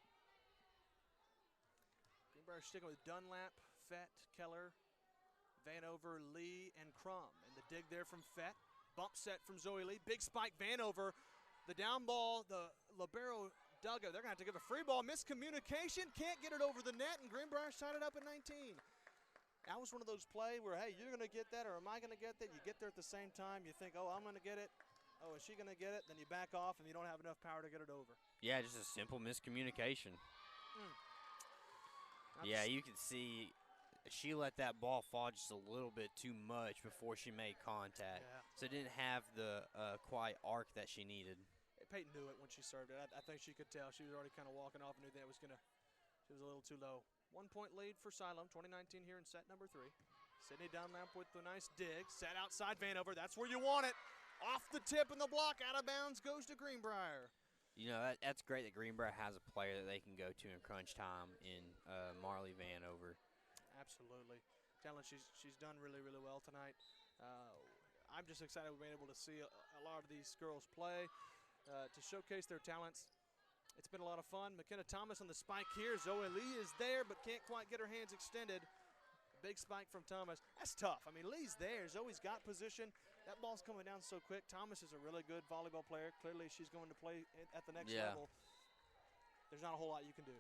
Greenbrier sticking with Dunlap, Fett, Keller, Vanover, Lee, and Crum. And the dig there from Fett. Bump set from Zoe Lee. Big spike, Vanover. The down ball, the libero dug it. They're going to have to give a free ball. Miscommunication. Can't get it over the net, and Greenbrier's tied it up at 19. That was one of those plays where, hey, you're going to get that, or am I going to get that? You get there at the same time. You think, oh, I'm going to get it. Oh, is she going to get it? Then you back off, and you don't have enough power to get it over.
Yeah, just a simple miscommunication. Yeah, you can see she let that ball fall just a little bit too much before she made contact.
Yeah.
So it didn't have the quiet arc that she needed.
Peyton knew it when she served it. I think she could tell. She was already kind of walking off and knew that it was going to, she was a little too low. 1 point lead for Siloam, 2019 here in set number 3. Sydney Dunlap with the nice dig. Set outside Vanover. That's where you want it. Off the tip and the block, out of bounds, goes to Greenbrier.
You know, that's great that Greenbrier has a player that they can go to in crunch time in Marley Vanover.
Absolutely. Telling she's done really, really well tonight. I'm just excited we've been able to see a lot of these girls play to showcase their talents. It's been a lot of fun. McKenna Thomas on the spike here. Zoe Lee is there but can't quite get her hands extended. Big spike from Thomas. That's tough. I mean, Lee's there. Zoe's got position. That ball's coming down so quick. Thomas is a really good volleyball player. Clearly, she's going to play at the next level. There's not a whole lot you can do.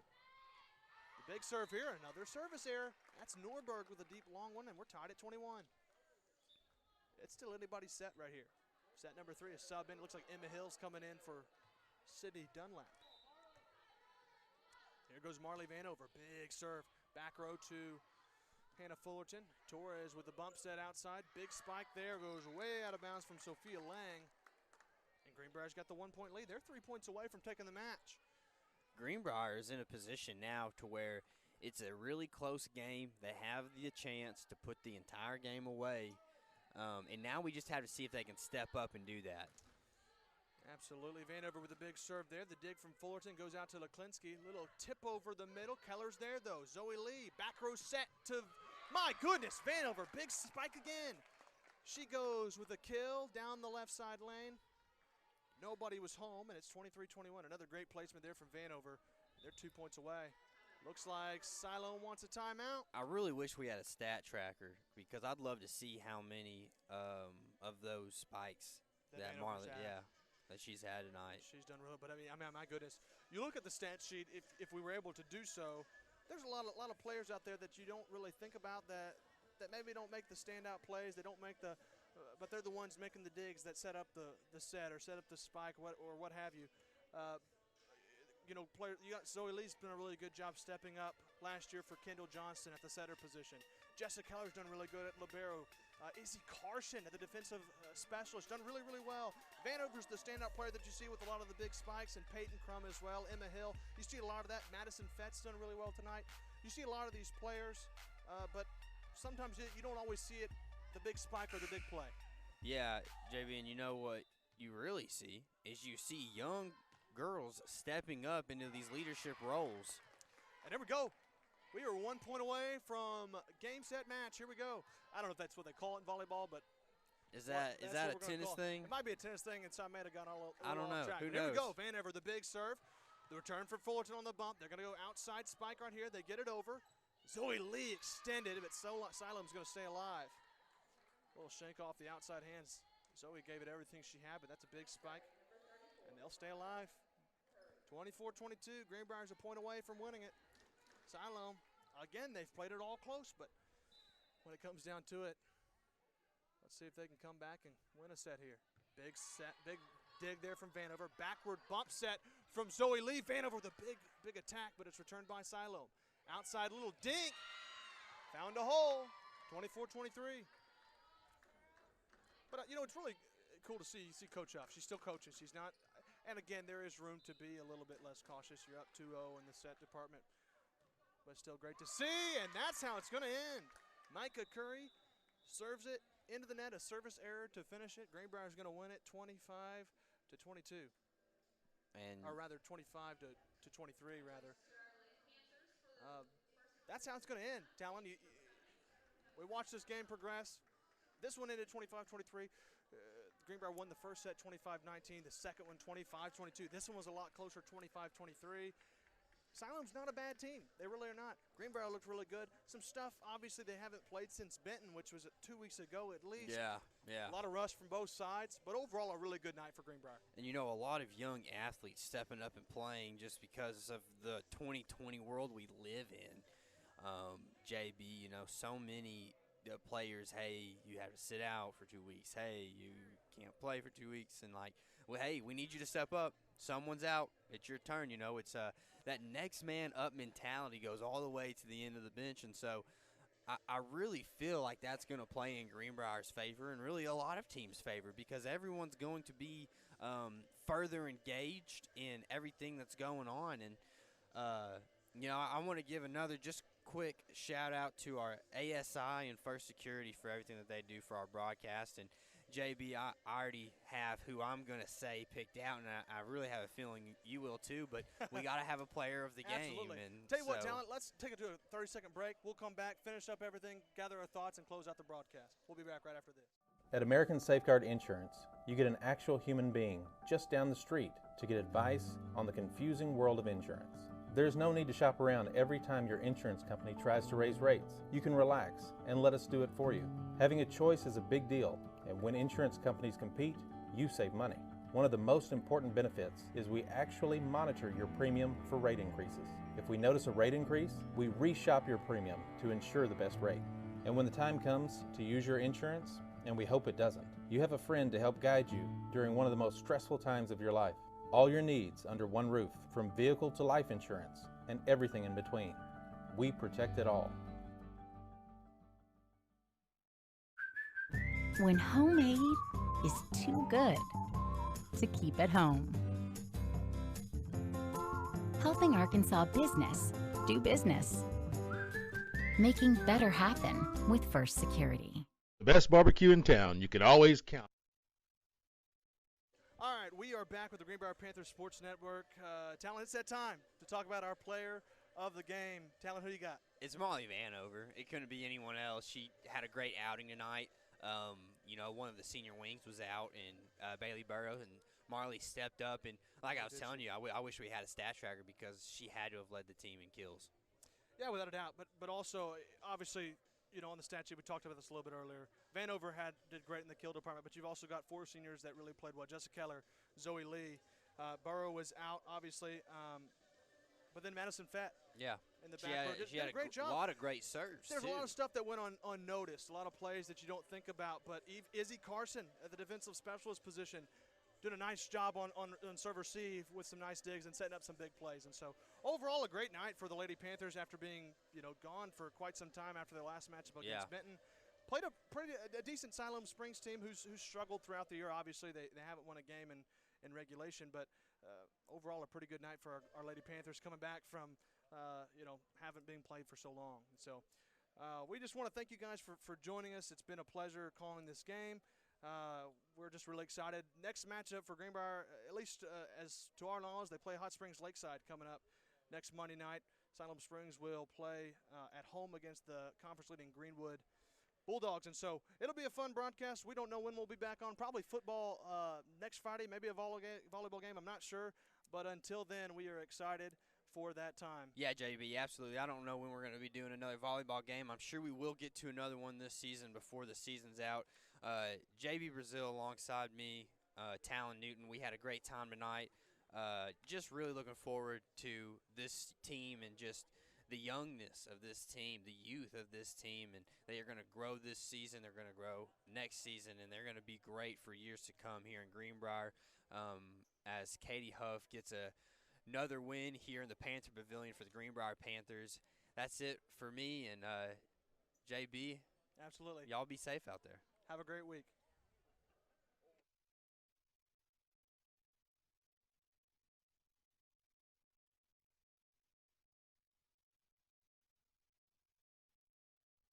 The big serve here. Another service error. That's Norberg with a deep, long one, and we're tied at 21. It's still anybody's set right here. Set number 3 is sub in. Looks like Emma Hill's coming in for Sydney Dunlap. Here goes Marley Vanover. Big serve. Back row to Hannah Fullerton. Torres with the bump set outside. Big spike there. Goes way out of bounds from Sophia Lang. And Greenbrier's got the 1 point lead. They're 3 points away from taking the match.
Greenbrier is in a position now to where it's a really close game. They have the chance to put the entire game away. And now we just have to see if they can step up and do that.
Absolutely. Vanover with a big serve there. The dig from Fullerton goes out to Leklinski. Little tip over the middle. Keller's there, though. Zoe Lee, back row set to, my goodness, Vanover. Big spike again. She goes with a kill down the left side lane. Nobody was home, and it's 23-21. Another great placement there from Vanover. They're 2 points away. Looks like Siloam wants a timeout.
I really wish we had a stat tracker because I'd love to see how many of those spikes that Marley, that she's had tonight.
She's done really, but I mean, my goodness. You look at the stat sheet. If we were able to do so, there's a lot of players out there that you don't really think about that maybe don't make the standout plays. They don't make but they're the ones making the digs that set up the set or set up the spike or what have you. You got Zoe Lee's done a really good job stepping up last year for Kendall Johnston at the setter position. Jessica Keller's done really good at libero. Izzy Carson at the defensive specialist done really, really well. Vanover's the standout player that you see with a lot of the big spikes, and Peyton Crum as well. Emma Hill, you see a lot of that. Madison Fett's done really well tonight. You see a lot of these players, but sometimes you don't always see it, the big spike or the big play.
Yeah, JB, and you know what you really see is you see young girls stepping up into these leadership roles.
And there we go. We are 1 point away from game, set, match. Here we go. I don't know if that's what they call it in volleyball, but
is that a tennis thing?
It might be a tennis thing, and so I may have gone all
I don't know.
Track.
Who
Here
knows?
we go. Vanover, the big serve. The return for Fullerton on the bump. They're going to go outside spike right here. They get it over. Zoe Lee extended, but Siloam's going to stay alive. A little shank off the outside hands. Zoe gave it everything she had, but that's a big spike, and they'll stay alive. 24-22. Greenbrier's a point away from winning it. Siloam, again, they've played it all close, but when it comes down to it, let's see if they can come back and win a set here. Big set, big dig there from Vanover. Backward bump set from Zoe Lee. Vanover with a big attack, but it's returned by Siloam. Outside little dink. Found a hole. 24-23. But, it's really cool to see Coach Huff. She's still coaching. She's not. And, again, there is room to be a little bit less cautious. You're up 2-0 in the set department. But still great to see, and that's how it's going to end. Micah Curry serves it into the net, a service error to finish it. Greenbrier's going to win it 25-22. Or rather, 25-23, rather. That's how it's going to end, Talon. We watched this game progress. This one ended 25-23. Greenbrier won the first set 25-19, the second one 25-22. This one was a lot closer, 25-23. Siloam's not a bad team. They really are not. Greenbrier looked really good. Some stuff, obviously, they haven't played since Benton, which was 2 weeks ago at least.
Yeah.
A lot of rust from both sides, but overall a really good night for Greenbrier.
And, a lot of young athletes stepping up and playing just because of the 2020 world we live in. JB, so many players, hey, you have to sit out for 2 weeks. Hey, you can't play for 2 weeks. And, hey, we need you to step up. Someone's out. It's your turn. It's that next man up mentality goes all the way to the end of the bench. And so I really feel like that's going to play in Greenbrier's favor and really a lot of teams' favor because everyone's going to be further engaged in everything that's going on. And, I want to give another just quick shout out to our ASI and First Security for everything that they do for our broadcast. And JB, I already have who I'm going to say picked out, and I really have a feeling you will too, but we got to have a player of the game.
Absolutely.
And
tell you what, Talent, let's take it to a 30-second break. We'll come back, finish up everything, gather our thoughts, and close out the broadcast. We'll be back right after this.
At American Safeguard Insurance, you get an actual human being just down the street to get advice on the confusing world of insurance. There's no need to shop around every time your insurance company tries to raise rates. You can relax and let us do it for you. Having a choice is a big deal, and when insurance companies compete, you save money. One of the most important benefits is we actually monitor your premium for rate increases. If we notice a rate increase, we reshop your premium to ensure the best rate. And when the time comes to use your insurance, and we hope it doesn't, you have a friend to help guide you during one of the most stressful times of your life. All your needs under one roof, from vehicle to life insurance, and everything in between. We protect it all.
When homemade is too good to keep at home. Helping Arkansas business do business. Making better happen with First Security.
The best barbecue in town. You can always count.
All right, we are back with the Greenbrier Panthers Sports Network. Talent, it's that time to talk about our player of the game. Talent, who you got?
It's Molly Vanover. It couldn't be anyone else. She had a great outing tonight. One of the senior wings was out, and Bailey Burrows, and Marley stepped up. And like I was telling you, I wish we had a stat tracker because she had to have led the team in kills.
Yeah, without a doubt. But also, obviously, on the stat sheet, we talked about this a little bit earlier. Vanover did great in the kill department, but you've also got 4 seniors that really played well. Jessica Keller, Zoe Lee. Burrow was out, obviously. But then Madison Fett in the backcourt did a great job.
A lot of great serves,
There's a lot of stuff that went unnoticed, a lot of plays that you don't think about. But Izzy Carson at the defensive specialist position doing a nice job on serve receive with some nice digs and setting up some big plays. And so overall a great night for the Lady Panthers after being gone for quite some time after their last matchup against Benton. Played a decent Siloam Springs team who's struggled throughout the year. Obviously they haven't won a game in regulation, but overall a pretty good night for our Lady Panthers coming back from haven't been played for so long. And so we just want to thank you guys for joining us. It's been a pleasure calling this game. We're just really excited. Next matchup for Greenbrier, at least as to our knowledge, they play Hot Springs Lakeside coming up next Monday night. Siloam Springs will play at home against the conference-leading Greenwood Bulldogs. And so it'll be a fun broadcast. We don't know when we'll be back on. Probably football next Friday, maybe a volleyball game. I'm not sure. But until then, we are excited for that time.
Yeah, JB, absolutely. I don't know when we're going to be doing another volleyball game. I'm sure we will get to another one this season before the season's out. JB Brazil alongside me, Talon Newton, we had a great time tonight. Just really looking forward to this team and just the youngness of this team, the youth of this team, and they are going to grow this season. They're going to grow next season, and they're going to be great for years to come here in Greenbrier as Katie Huff gets another win here in the Panther Pavilion for the Greenbrier Panthers. That's it for me, and JB.
Absolutely.
Y'all be safe out there.
Have a great week.